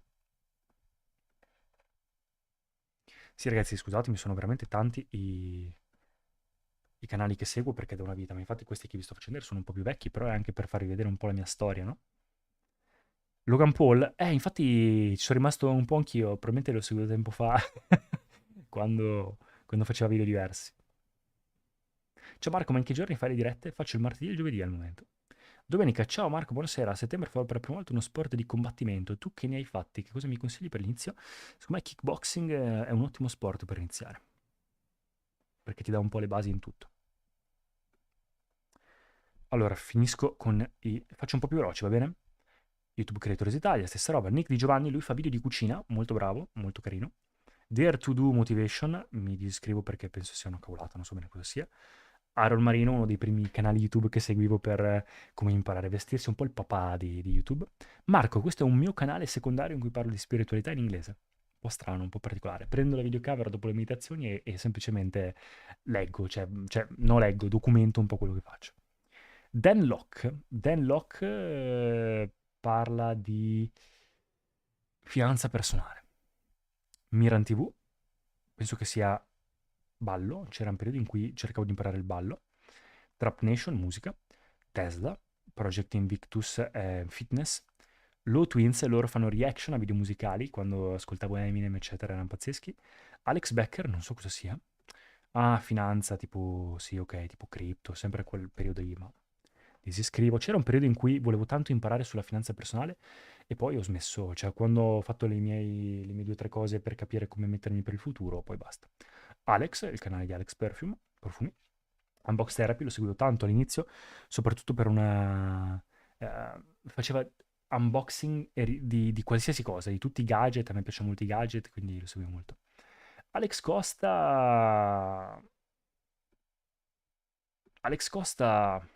Sì, ragazzi, scusatemi, sono veramente tanti i canali che seguo perché da una vita. Ma infatti, questi che vi sto facendo vedere sono un po' più vecchi, però è anche per farvi vedere un po' la mia storia, no? Logan Paul, infatti ci sono rimasto un po' anch'io, probabilmente l'ho seguito tempo fa, quando faceva video diversi. Ciao Marco, ma in che giorni fai le dirette? Faccio il martedì e il giovedì al momento. Domenica, ciao Marco, buonasera. A settembre farò per la prima volta uno sport di combattimento. Tu che ne hai fatti? Che cosa mi consigli per l'inizio? Secondo me kickboxing è un ottimo sport per iniziare, perché ti dà un po' le basi in tutto. Allora, finisco con i... Faccio un po' più veloce, va bene? YouTube Creators Italia, stessa roba. Nick Di Giovanni, lui fa video di cucina, molto bravo, molto carino. Dare to Do Motivation, mi disiscrivo perché penso sia una cavolata, non so bene cosa sia. Aaron Marino, uno dei primi canali YouTube che seguivo per come imparare a vestirsi, un po' il papà di YouTube. Marco, questo è un mio canale secondario in cui parlo di spiritualità in inglese. Un po' strano, un po' particolare. Prendo la videocamera dopo le meditazioni e semplicemente leggo, cioè no leggo, documento un po' quello che faccio. Dan Lok parla di finanza personale. Miran TV, penso che sia ballo, c'era un periodo in cui cercavo di imparare il ballo. Trap Nation, musica. Tesla, Project Invictus, fitness. Low Twins, loro fanno reaction a video musicali, quando ascoltavo Eminem, eccetera, erano pazzeschi. Alex Becker, non so cosa sia. Ah, finanza, tipo, sì, ok, tipo cripto, sempre quel periodo lì, ma disiscrivo. C'era un periodo in cui volevo tanto imparare sulla finanza personale e poi ho smesso, cioè quando ho fatto le mie due o tre cose per capire come mettermi per il futuro, poi basta. Alex, il canale di Alex Profumi. Unbox Therapy lo seguivo tanto all'inizio, soprattutto per una... faceva unboxing di qualsiasi cosa, di tutti i gadget, a me piacciono molto i gadget, quindi lo seguivo molto. Alex Costa... Alex Costa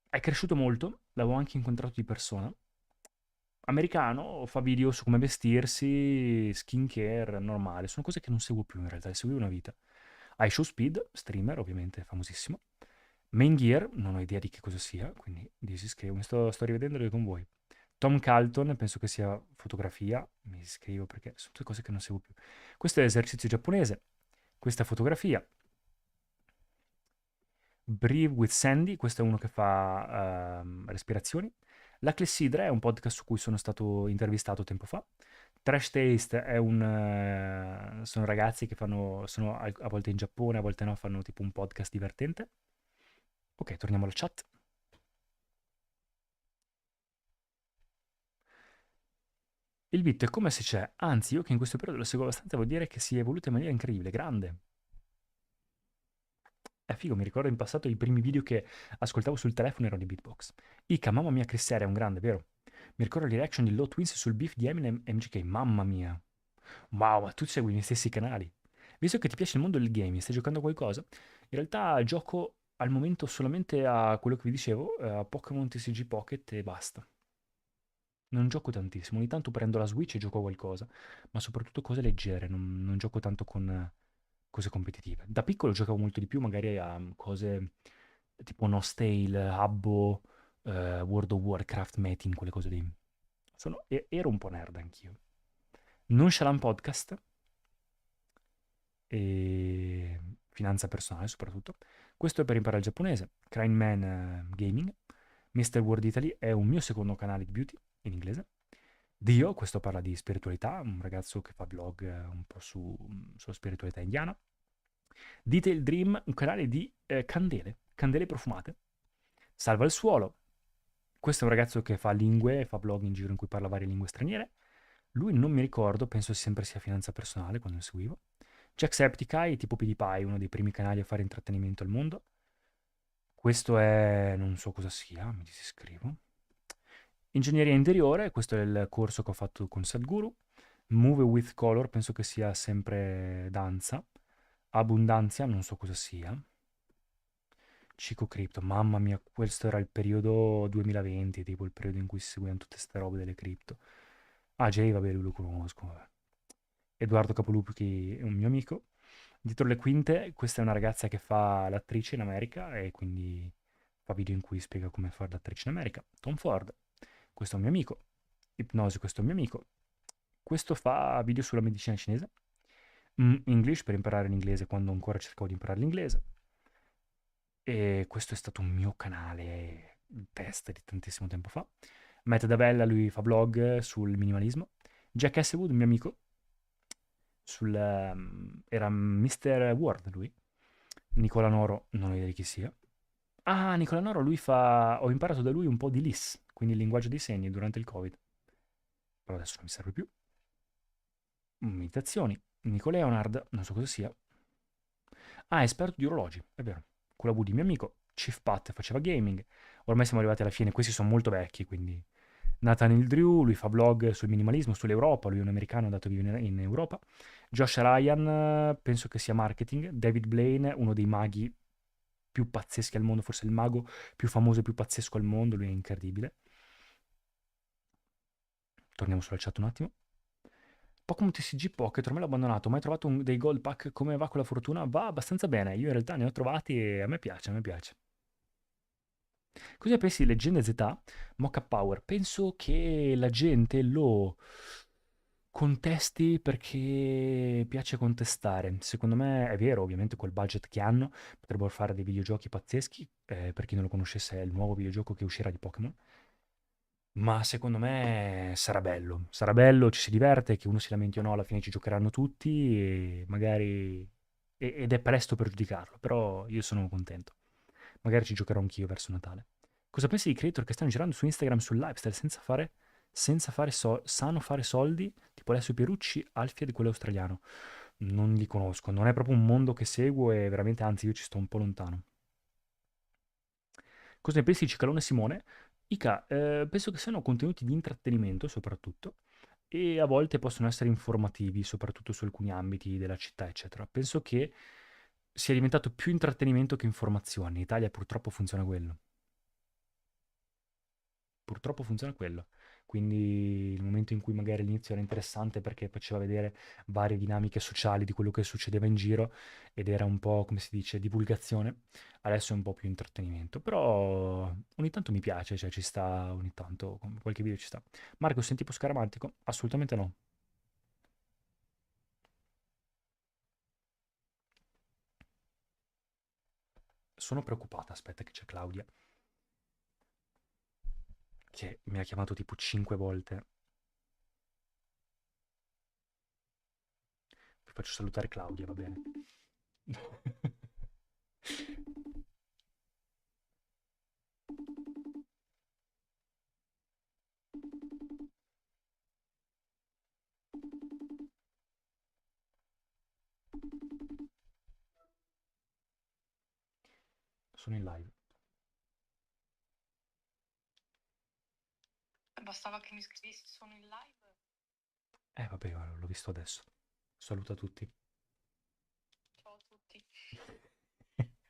è cresciuto molto, l'avevo anche incontrato di persona. Americano, fa video su come vestirsi, skincare, normale. Sono cose che non seguo più in realtà, le seguivo una vita. iShow Speed, streamer, ovviamente famosissimo. Main Gear, non ho idea di che cosa sia, quindi disiscrivo. Sto rivedendolo con voi. Tom Calton, penso che sia fotografia, mi iscrivo perché sono tutte cose che non seguo più. Questo è esercizio giapponese, questa è fotografia. Breathe with Sandy, questo è uno che fa respirazioni. La Clessidra è un podcast su cui sono stato intervistato tempo fa. Trash Taste è sono ragazzi che sono a volte in Giappone, a volte no, fanno tipo un podcast divertente. Ok, torniamo alla chat. Il beat è come se c'è, anzi io che in questo periodo lo seguo abbastanza, vuol dire che si è evoluto in maniera incredibile, grande. È figo, mi ricordo in passato i primi video che ascoltavo sul telefono erano di beatbox. Ica, mamma mia, Chris Rea è un grande, vero? Mi ricordo le reaction di Low Twins sul beef di Eminem e MGK, mamma mia. Wow, ma tu segui i miei stessi canali. Visto che ti piace il mondo del gaming, stai giocando a qualcosa? In realtà gioco al momento solamente a quello che vi dicevo, a Pokémon TCG Pocket e basta. Non gioco tantissimo, ogni tanto prendo la Switch e gioco a qualcosa, ma soprattutto cose leggere, non gioco tanto con cose competitive. Da piccolo giocavo molto di più magari a cose tipo Nostale, Habbo, World of Warcraft, Metin, quelle cose lì. Ero un po' nerd anch'io. Nonchalant Podcast e finanza personale soprattutto. Questo è per imparare il giapponese. Crane Man Gaming. Mr. World Italy è un mio secondo canale di beauty in inglese. Dio, questo parla di spiritualità, un ragazzo che fa blog un po' sulla spiritualità indiana. Detail Dream, un canale di candele profumate. Salva il suolo, questo è un ragazzo che fa lingue, fa blog in giro in cui parla varie lingue straniere. Lui non mi ricordo, penso sempre sia finanza personale quando lo seguivo. Jacksepticeye, tipo PewDiePie, uno dei primi canali a fare intrattenimento al mondo. Questo è... non so cosa sia, mi disiscrivo. Ingegneria interiore, questo è il corso che ho fatto con Sadhguru. Move with Color, penso che sia sempre danza. Abbondanza, non so cosa sia. Cico Crypto, mamma mia, questo era il periodo 2020, tipo il periodo in cui si seguivano tutte ste robe delle cripto. Ah, Jay, vabbè, lui lo conosco, vabbè. Edoardo Capolupi è un mio amico. Dietro le quinte, questa è una ragazza che fa l'attrice in America e quindi fa video in cui spiega come fare l'attrice in America. Tom Ford, questo è un mio amico. Ipnosi, questo è un mio amico. Questo fa video sulla medicina cinese. English per imparare l'inglese quando ancora cercavo di imparare l'inglese. E questo è stato un mio canale test di tantissimo tempo fa. Matt Davella, lui fa blog sul minimalismo. Jack Hasselwood, un mio amico, era Mr. World lui. Nicola Noro, non ho idea di chi sia. Ah, Nicola Noro, lui fa... Ho imparato da lui un po' di LIS, quindi il linguaggio dei segni durante il Covid. Però adesso non mi serve più. Imitazioni. Nico Leonard, non so cosa sia. Ah, esperto di orologi, è vero. Con la V di mio amico. Chief Pat faceva gaming. Ormai siamo arrivati alla fine, questi sono molto vecchi, quindi... Nathaniel Drew, lui fa blog sul minimalismo, sull'Europa, lui è un americano andato a vivere in Europa. Josh Ryan, penso che sia marketing. David Blaine, uno dei maghi più pazzeschi al mondo, forse il mago più famoso e più pazzesco al mondo, lui è incredibile. Torniamo sulla chat un attimo. Pokémon TCG Pocket, ormai l'ho abbandonato, ho mai trovato dei gold pack, come va con la fortuna? Va abbastanza bene, io in realtà ne ho trovati e a me piace, a me piace. Cosa pensi di Leggende ZA? Mock-up Power. Penso che la gente lo contesti perché piace contestare. Secondo me è vero, ovviamente col budget che hanno, potrebbero fare dei videogiochi pazzeschi. Per chi non lo conoscesse, è il nuovo videogioco che uscirà di Pokémon. Ma secondo me sarà bello, ci si diverte, che uno si lamenti o no, alla fine ci giocheranno tutti e magari... ed è presto per giudicarlo, però io sono contento. Magari ci giocherò anch'io verso Natale. Cosa pensi di creator che stanno girando su Instagram sul lifestyle sanno fare soldi, tipo Alessio Pierucci, Alfie di quello australiano? Non li conosco, non è proprio un mondo che seguo e veramente, anzi, io ci sto un po' lontano. Cosa ne pensi di Cicalone Simone? Ica, penso che siano contenuti di intrattenimento soprattutto e a volte possono essere informativi, soprattutto su alcuni ambiti della città, eccetera. Penso che sia diventato più intrattenimento che informazione. In Italia purtroppo funziona quello. Purtroppo funziona quello. Quindi il momento in cui magari all'inizio era interessante perché faceva vedere varie dinamiche sociali di quello che succedeva in giro ed era un po', come si dice, divulgazione, adesso è un po' più intrattenimento. Però ogni tanto mi piace, cioè ci sta ogni tanto, con qualche video ci sta. Marco, sei un tipo scaramantico? Assolutamente no. Sono preoccupata, aspetta che c'è Claudia, che mi ha chiamato tipo 5 volte. Vi faccio salutare Claudia, va bene? Sono in live. Bastava che mi scrivissi sono in live. Vabbè, guarda, l'ho visto adesso. Saluta tutti. Ciao a tutti.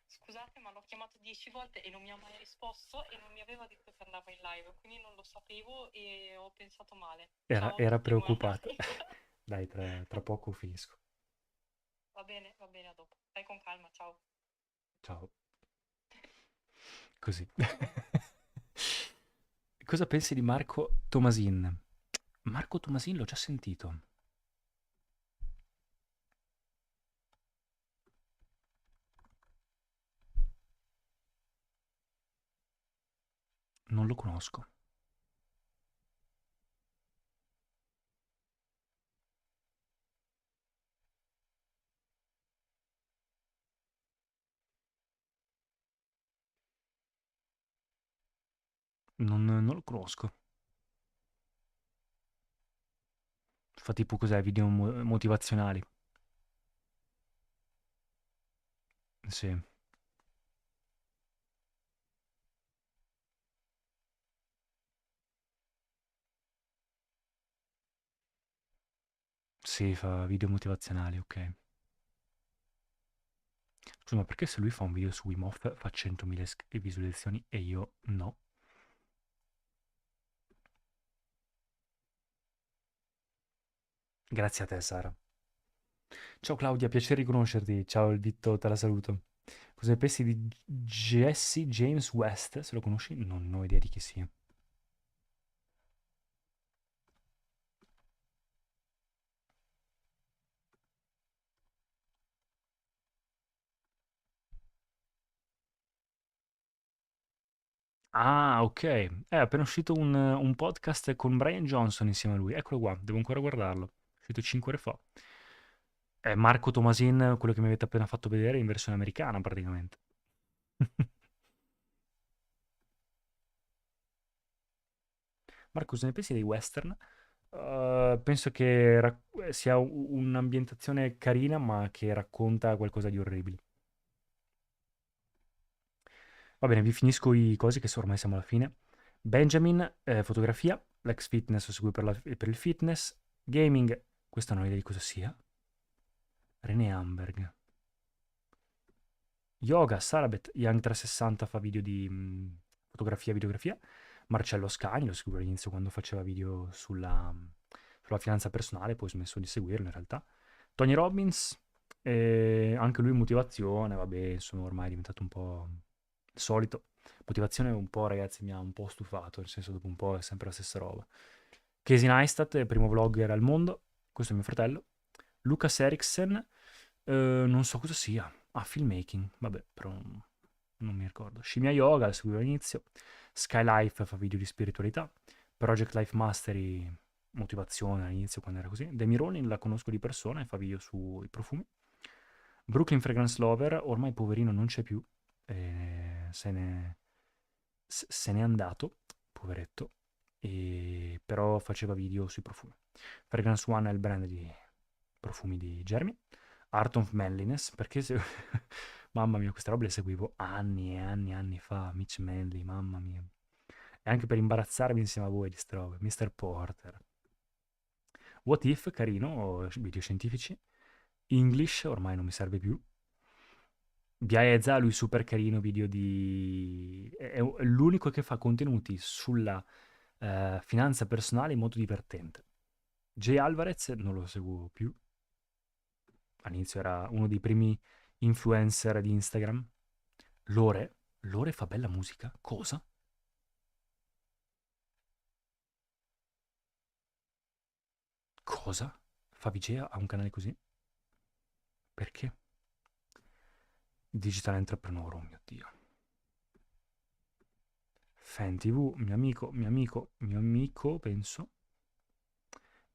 Scusate, ma l'ho chiamato 10 volte e non mi ha mai risposto e non mi aveva detto che andava in live, quindi non lo sapevo e ho pensato male. Era preoccupata. Dai, tra poco finisco. Va bene, a dopo. Stai con calma, ciao. Ciao. Così. Cosa pensi di Marco Tomasin? Marco Tomasin l'ho già sentito. Non lo conosco. Non lo conosco. Fa tipo cos'è? Video motivazionali. Sì. Sì, fa video motivazionali, ok. Scusa, ma perché se lui fa un video su Wim Hof fa 100.000 visualizzazioni e io no? Grazie a te, Sara. Ciao Claudia, piacere riconoscerti. Ciao, il Vitto, te la saluto. Cosa ne pensi di Jesse James West? Se lo conosci? Non ho idea di chi sia. Ah, ok. È appena uscito un podcast con Brian Johnson insieme a lui. Eccolo qua, devo ancora guardarlo. È uscito 5 ore fa. È Marco Tomasin, quello che mi avete appena fatto vedere, in versione americana praticamente. Marco, cosa ne pensi dei western? Penso che sia un'ambientazione carina, ma che racconta qualcosa di orribile. Va bene, vi finisco i cosi che ormai siamo alla fine. Benjamin, fotografia, l'ex fitness lo segue per il fitness, gaming, questa non ho idea di cosa sia. René Amberg. Yoga, Sarabet, Young360 fa video di fotografia e videografia. Marcello Scani, lo seguivo all'inizio quando faceva video sulla finanza personale, poi ho smesso di seguirlo in realtà. Tony Robbins, anche lui motivazione, vabbè, insomma ormai è diventato un po' il solito. Motivazione un po', ragazzi, mi ha un po' stufato, nel senso dopo un po' è sempre la stessa roba. Casey Neistat, il primo vlogger al mondo, questo è mio fratello. Lucas Eriksen, non so cosa sia. Ah, filmmaking, vabbè, però non mi ricordo. Scimmia Yoga, la seguivo all'inizio. Skylife fa video di spiritualità. Project Life Mastery, motivazione all'inizio quando era così. Demi Rollin la conosco di persona e fa video sui profumi. Brooklyn Fragrance Lover, ormai poverino non c'è più, se n'è andato, poveretto, però faceva video sui profumi. Fragrance One è il brand di profumi di Jeremy. Art of Manliness, perché se... mamma mia, queste robe le seguivo anni e anni e anni fa, Mitch Manley, mamma mia. E anche per imbarazzarmi insieme a voi di queste robe, Mr. Porter. What If, carino, video scientifici. English, ormai non mi serve più. Biaeza, lui super carino, video di... è l'unico che fa contenuti sulla finanza personale in modo divertente. Jay Alvarez non lo seguo più. All'inizio era uno dei primi influencer di Instagram. Lore? Lore fa bella musica? Cosa? Cosa? Fa Vigea? Ha un canale così? Perché? Digital Entrepreneur, oh mio Dio. Fan TV, mio amico, penso.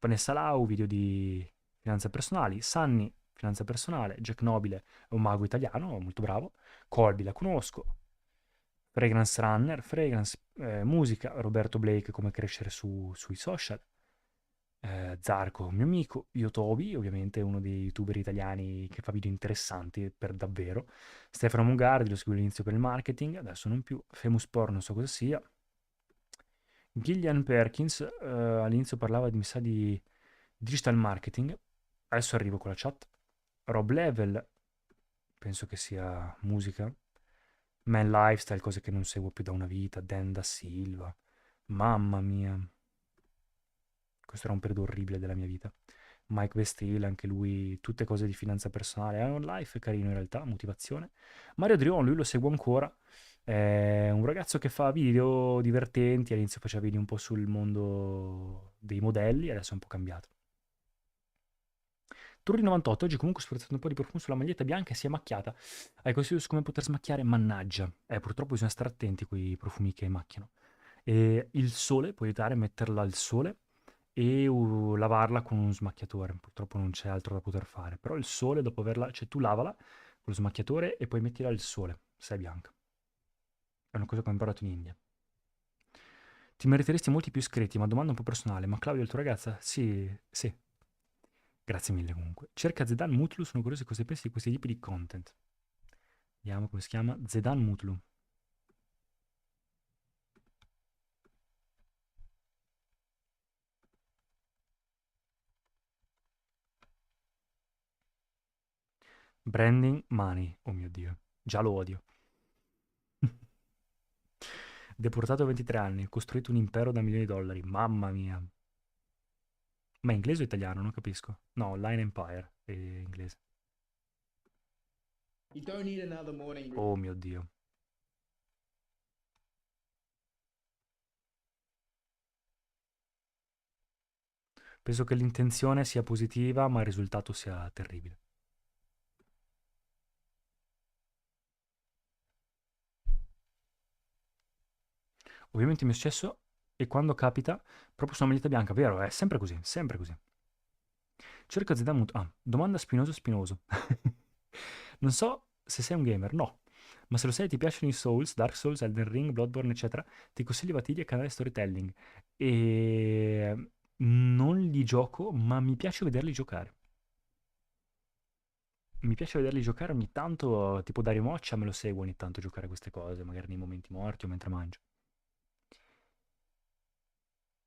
Vanessa Lau, video di finanze personali. Sunny, finanza personale. Jack Nobile è un mago italiano, molto bravo. Colby, la conosco. Fragrance Runner, Fragrance, musica. Roberto Blake, come crescere sui social. Zarco, mio amico. Yotobi, ovviamente uno dei youtuber italiani che fa video interessanti per davvero. Stefano Mugardi, lo seguivo all'inizio per il marketing, adesso non più. Famous Porn, non so cosa sia. Gillian Perkins, all'inizio parlava, mi sa, di digital marketing. Adesso arrivo con la chat. Rob Level, penso che sia musica. Man Lifestyle, cose che non seguo più da una vita. Dan da Silva. Mamma mia. Questo era un periodo orribile della mia vita. Mike Vestil, anche lui, tutte cose di finanza personale. Iron Life, carino in realtà, motivazione. Mario Drion, lui lo seguo ancora. È un ragazzo che fa video divertenti. All'inizio faceva video un po' sul mondo dei modelli, adesso è un po' cambiato. Turri 98, oggi comunque spruzzando un po' di profumo sulla maglietta bianca e si è macchiata. Hai consiglio su come poter smacchiare? Mannaggia. Purtroppo bisogna stare attenti con i profumi che macchiano. E il sole, puoi aiutare a metterla al sole e lavarla con un smacchiatore. Purtroppo non c'è altro da poter fare. Però il sole, dopo averla... cioè tu lavala con lo smacchiatore e poi mettila al sole, se è bianca. È una cosa che ho imparato in India. Ti meriteresti molti più iscritti, ma domanda un po' personale. Ma Claudio, il tuo ragazza? Sì, sì. Grazie mille comunque. Cerca Zedan Mutlu, sono curioso di cosa pensi di questi tipi di content. Vediamo come si chiama. Zedan Mutlu. Branding Money. Oh mio Dio. Già lo odio. Deportato a 23 anni, costruito un impero da milioni di dollari. Mamma mia. Ma è inglese o italiano? Non capisco. No, Line Empire è inglese.
You don't need another morning.
Oh mio Dio. Penso che l'intenzione sia positiva, ma il risultato sia terribile. Ovviamente mi è successo e quando capita, proprio sulla maglietta bianca, vero? È sempre così, sempre così. Cerca Zedamut. Ah, domanda spinoso spinoso. Non so se sei un gamer, no. Ma se lo sei e ti piacciono i Souls, Dark Souls, Elden Ring, Bloodborne, eccetera, ti consiglio Vatidia e canale Storytelling. E non li gioco, ma mi piace vederli giocare. Mi piace vederli giocare ogni tanto, tipo Dario Moccia me lo seguo ogni tanto giocare a queste cose, magari nei momenti morti o mentre mangio.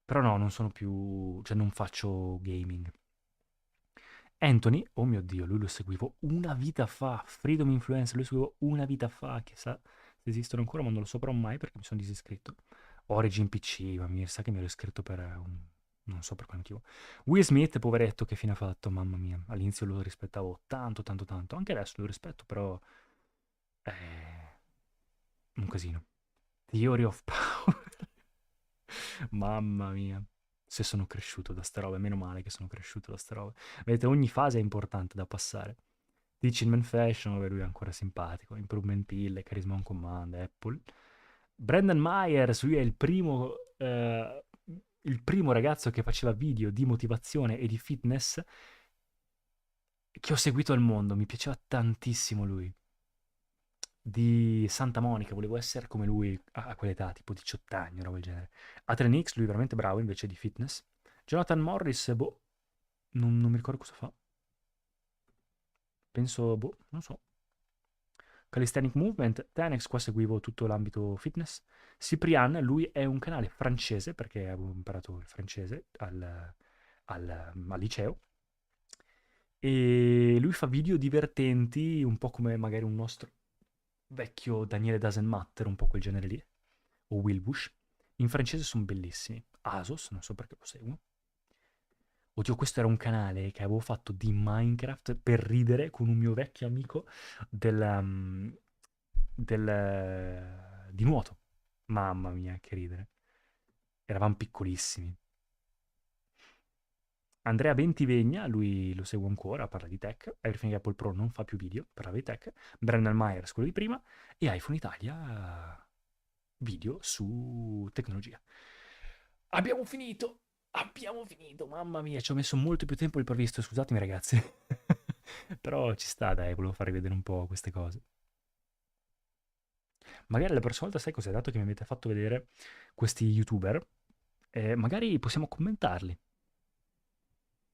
Però no, non sono più, cioè non faccio gaming. Anthony, oh mio Dio, lui lo seguivo una vita fa, Freedom Influencer, lo seguivo una vita fa, chissà se esistono ancora, ma non lo saprò mai perché mi sono disiscritto. Origin PC, ma mi sa che mi ero iscritto per Non so per quale motivo. Will Smith, poveretto, che fine ha fatto? Mamma mia. All'inizio lo rispettavo tanto, tanto, tanto. Anche adesso lo rispetto, però è un casino. Theory of Power. Mamma mia. Se sono cresciuto da sta roba, meno male che sono cresciuto da sta roba. Vedete, ogni fase è importante da passare. Teaching Man Fashion, vabbè, lui è ancora simpatico. Improvement Pill, Charisma on Command, Apple. Brandon Myers, lui è il primo ragazzo che faceva video di motivazione e di fitness che ho seguito al mondo. Mi piaceva tantissimo lui. Di Santa Monica, volevo essere come lui a quell'età, tipo 18 anni, una roba del genere. Athlon X, lui è veramente bravo invece di fitness. Jonathan Morris, boh, non mi ricordo cosa fa. Penso, boh, non so. Calisthenic Movement, Tenex, qua seguivo tutto l'ambito fitness. Ciprian, lui è un canale francese, perché avevo imparato il francese al liceo. E lui fa video divertenti, un po' come magari un nostro vecchio Daniele Doesn't Matter, un po' quel genere lì, o Will Bush. In francese sono bellissimi. Asos, non so perché lo seguo. Oddio, questo era un canale che avevo fatto di Minecraft per ridere con un mio vecchio amico di nuoto. Mamma mia, che ridere. Eravamo piccolissimi. Andrea Bentivegna, lui lo seguo ancora, parla di tech. Everything Apple Pro non fa più video, parla di tech. Brandon Myers, quello di prima. E iPhone Italia, video su tecnologia. Abbiamo finito! Abbiamo finito, mamma mia, ci ho messo molto più tempo del previsto, scusatemi ragazzi. Però ci sta, dai, volevo farvi vedere un po' queste cose. Magari la prossima volta, sai cos'è? Dato che mi avete fatto vedere questi YouTuber, magari possiamo commentarli.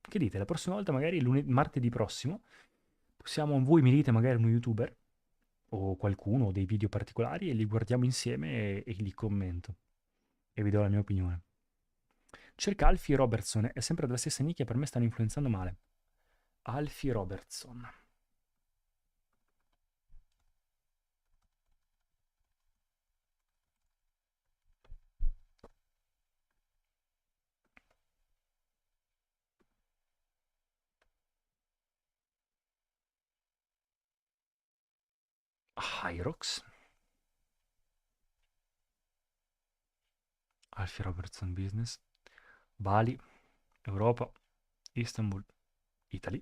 Che dite? La prossima volta, magari martedì prossimo, voi mi dite magari uno YouTuber o qualcuno o dei video particolari e li guardiamo insieme e li commento e vi do la mia opinione. Cerca Alfie Robertson, è sempre della stessa nicchia, per me stanno influenzando male. Alfie Robertson. Hyrox. Alfie Robertson Business. Bali. Europa. Istanbul. Italy.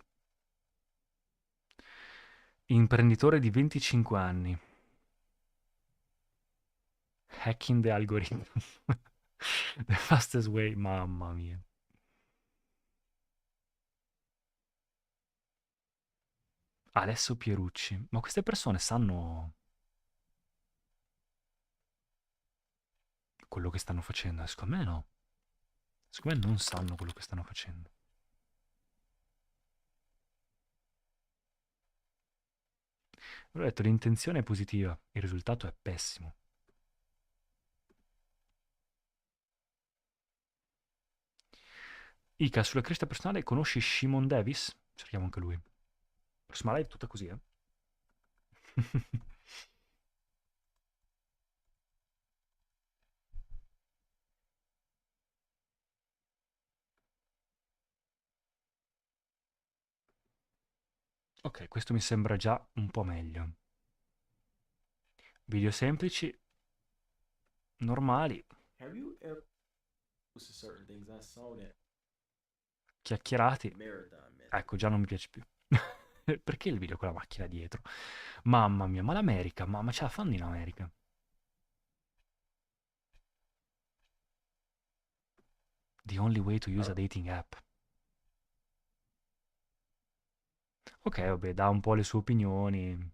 Imprenditore di 25 anni. Hacking the algorithm. The fastest way. Mamma mia. Alessio Pierucci. Ma queste persone sanno quello che stanno facendo? Secondo me no. Secondo me non sanno quello che stanno facendo. Ho detto, l'intenzione è positiva, il risultato è pessimo. Ica, sulla crescita personale conosci Shimon Davis? Cerchiamo anche lui. Prossima live tutta così, eh? Ok, questo mi sembra già un po' meglio. Video semplici, normali, chiacchierati. Ecco, già non mi piace più. Perché il video con la macchina dietro? Mamma mia, ma l'America, ma ce la fanno in America? The only way to use a dating app. Ok, vabbè, dà un po' le sue opinioni,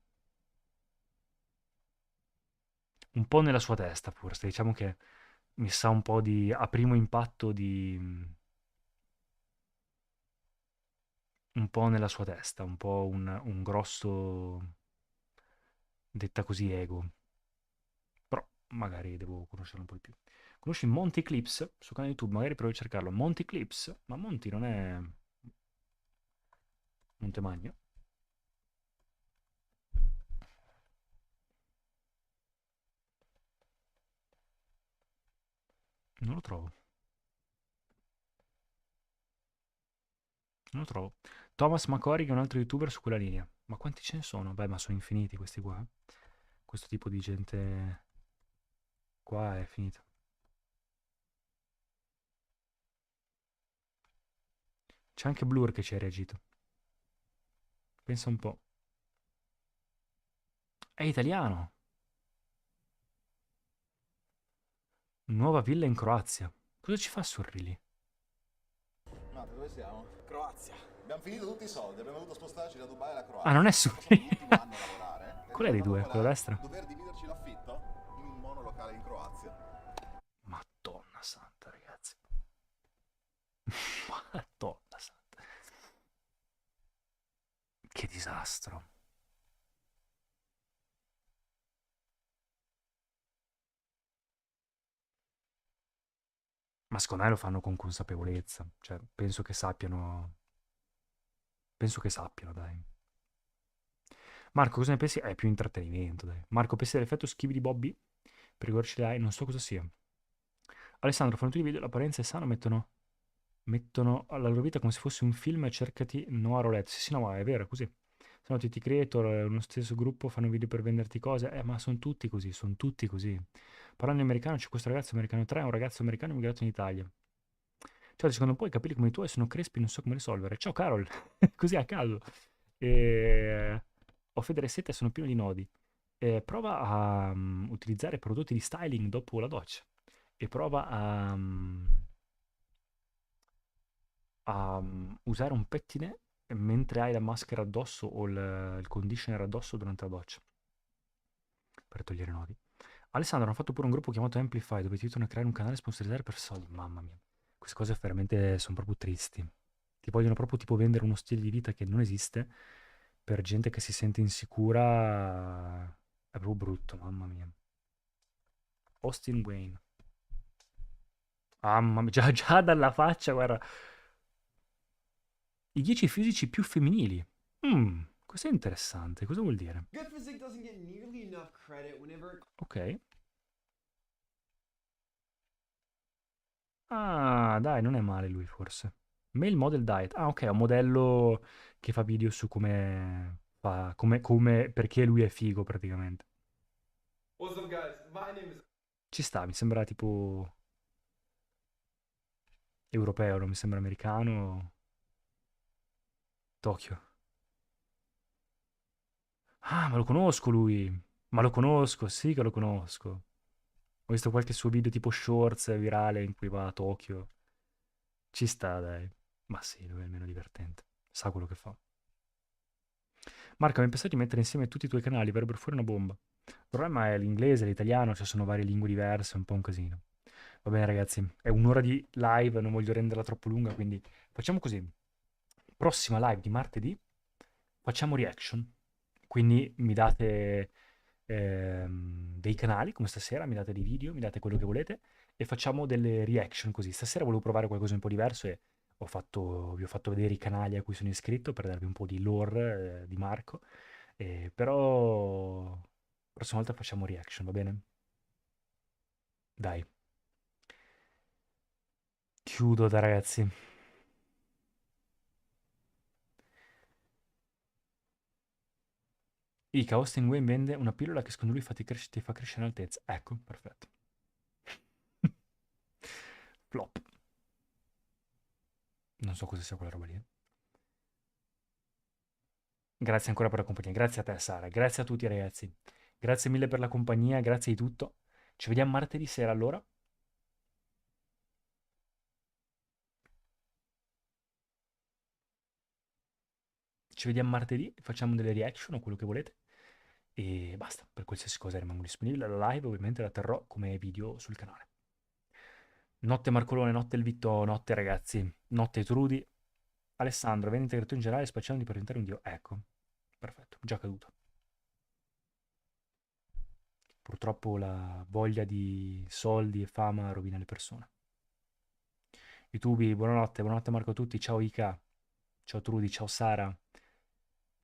un po' nella sua testa forse. Diciamo che mi sa un po' di, a primo impatto, di un po' nella sua testa, un po' un grosso, detta così, ego. Però magari devo conoscerlo un po' di più. Conosci Monty Clips sul canale YouTube? Magari provi a cercarlo. Monty Clips? Ma Monty non è Montemagno? Non lo trovo. Non lo trovo. Thomas Macori, che è un altro youtuber su quella linea. Ma quanti ce ne sono? Beh, ma sono infiniti questi qua. Questo tipo di gente qua è finita. C'è anche Blur che ci ha reagito. Pensa un po'. È italiano. Nuova villa in Croazia. Cosa ci fa Surri lì?
Ma dove siamo? Croazia. Abbiamo finito tutti i soldi, abbiamo dovuto spostarci da Dubai alla
Ah, non è
Croazia. Siamo passato
Surri.
l'ultimo anno a lavorare e
Qual è dei
risulta
due?
proprio
Quello a
la
destra?
dover dividerci l'affitto in un monolocale in Croazia.
Madonna santa, ragazzi. Madonna santa. Che disastro. Ma secondo me lo fanno con consapevolezza. Cioè, penso che sappiano. Penso che sappiano, dai. Marco, cosa ne pensi? È più intrattenimento, dai. Marco, pensi dell'effetto Schifidi di Bobby? Per rigorci dai, non so cosa sia. Alessandro, fanno tutti i video, l'apparenza è sana, mettono alla loro vita come se fosse un film e cercati Noah Roulette. Sì, sì, no, ma è vero, è così. Sono tutti creator, uno stesso gruppo, fanno video per venderti cose. Ma sono tutti così, sono tutti così. Parlando in americano, c'è questo ragazzo americano 3, un ragazzo americano immigrato in Italia. Cioè, secondo un po' i capelli come i tuoi sono crespi, non so come risolvere. Ciao Carol, così a caso. E... Ho fede e sete e sono pieno di nodi. Prova a utilizzare prodotti di styling dopo la doccia. E prova a usare un pettine mentre hai la maschera addosso o il conditioner addosso durante la doccia. Per togliere nodi. Alessandro hanno fatto pure un gruppo chiamato Amplify dove ti aiutano a creare un canale sponsorizzare per soldi. Mamma mia. Queste cose veramente sono proprio tristi. Ti vogliono proprio tipo vendere uno stile di vita che non esiste per gente che si sente insicura. È proprio brutto, mamma mia. Austin Wayne. Mamma mia, già dalla faccia, guarda. I 10 fisici più femminili. Questo è interessante. Cosa vuol dire?
Good physique doesn't get nearly enough credit whenever.
Ok. Ah, dai, non è male lui forse. Male Model Diet. Ah, ok, è un modello che fa video su come fa, perché lui è figo praticamente.
What's up, guys? My name is.
Ci sta, mi sembra tipo europeo, non mi sembra americano. Tokyo. Ah, ma lo conosco lui. Ma lo conosco, sì che lo conosco. Ho visto qualche suo video tipo shorts virale in cui va a Tokyo. Ci sta, dai. Ma sì, lui è almeno divertente. Sa quello che fa. Marco, mi pensato di mettere insieme tutti i tuoi canali, verrebbero fuori una bomba. Il problema è l'inglese, l'italiano, ci sono varie lingue diverse, è un po' un casino. Va bene, ragazzi, è un'ora di live, non voglio renderla troppo lunga, quindi facciamo così. Prossima live di martedì, facciamo reaction. Quindi mi date dei canali, come stasera, mi date dei video, mi date quello che volete, e facciamo delle reaction così. Stasera volevo provare qualcosa di un po' diverso e vi ho fatto vedere i canali a cui sono iscritto per darvi un po' di lore di Marco. Però, la prossima volta facciamo reaction, va bene? Dai, chiudo da ragazzi. Ica, Austin Wayne vende una pillola che secondo lui ti fa crescere in altezza. Ecco, perfetto. Flop. Non so cosa sia quella roba lì. Grazie ancora per la compagnia. Grazie a te, Sara. Grazie a tutti, ragazzi. Grazie mille per la compagnia. Grazie di tutto. Ci vediamo martedì sera allora. Ci vediamo martedì. Facciamo delle reaction o quello che volete. E basta. Per qualsiasi cosa rimango disponibile. La live ovviamente la terrò come video sul canale. Notte Marcolone, notte il Vitto, notte ragazzi. Notte Trudi. Alessandro, vendita creato in generale spacciando per diventare un dio. Ecco. Perfetto. Già caduto. Purtroppo la voglia di soldi e fama rovina le persone. YouTube, buonanotte Marco a tutti, ciao Ica, ciao Trudi, ciao Sara,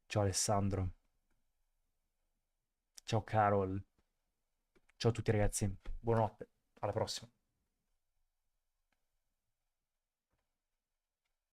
ciao Alessandro, ciao Carol, ciao a tutti ragazzi, buonanotte, alla prossima.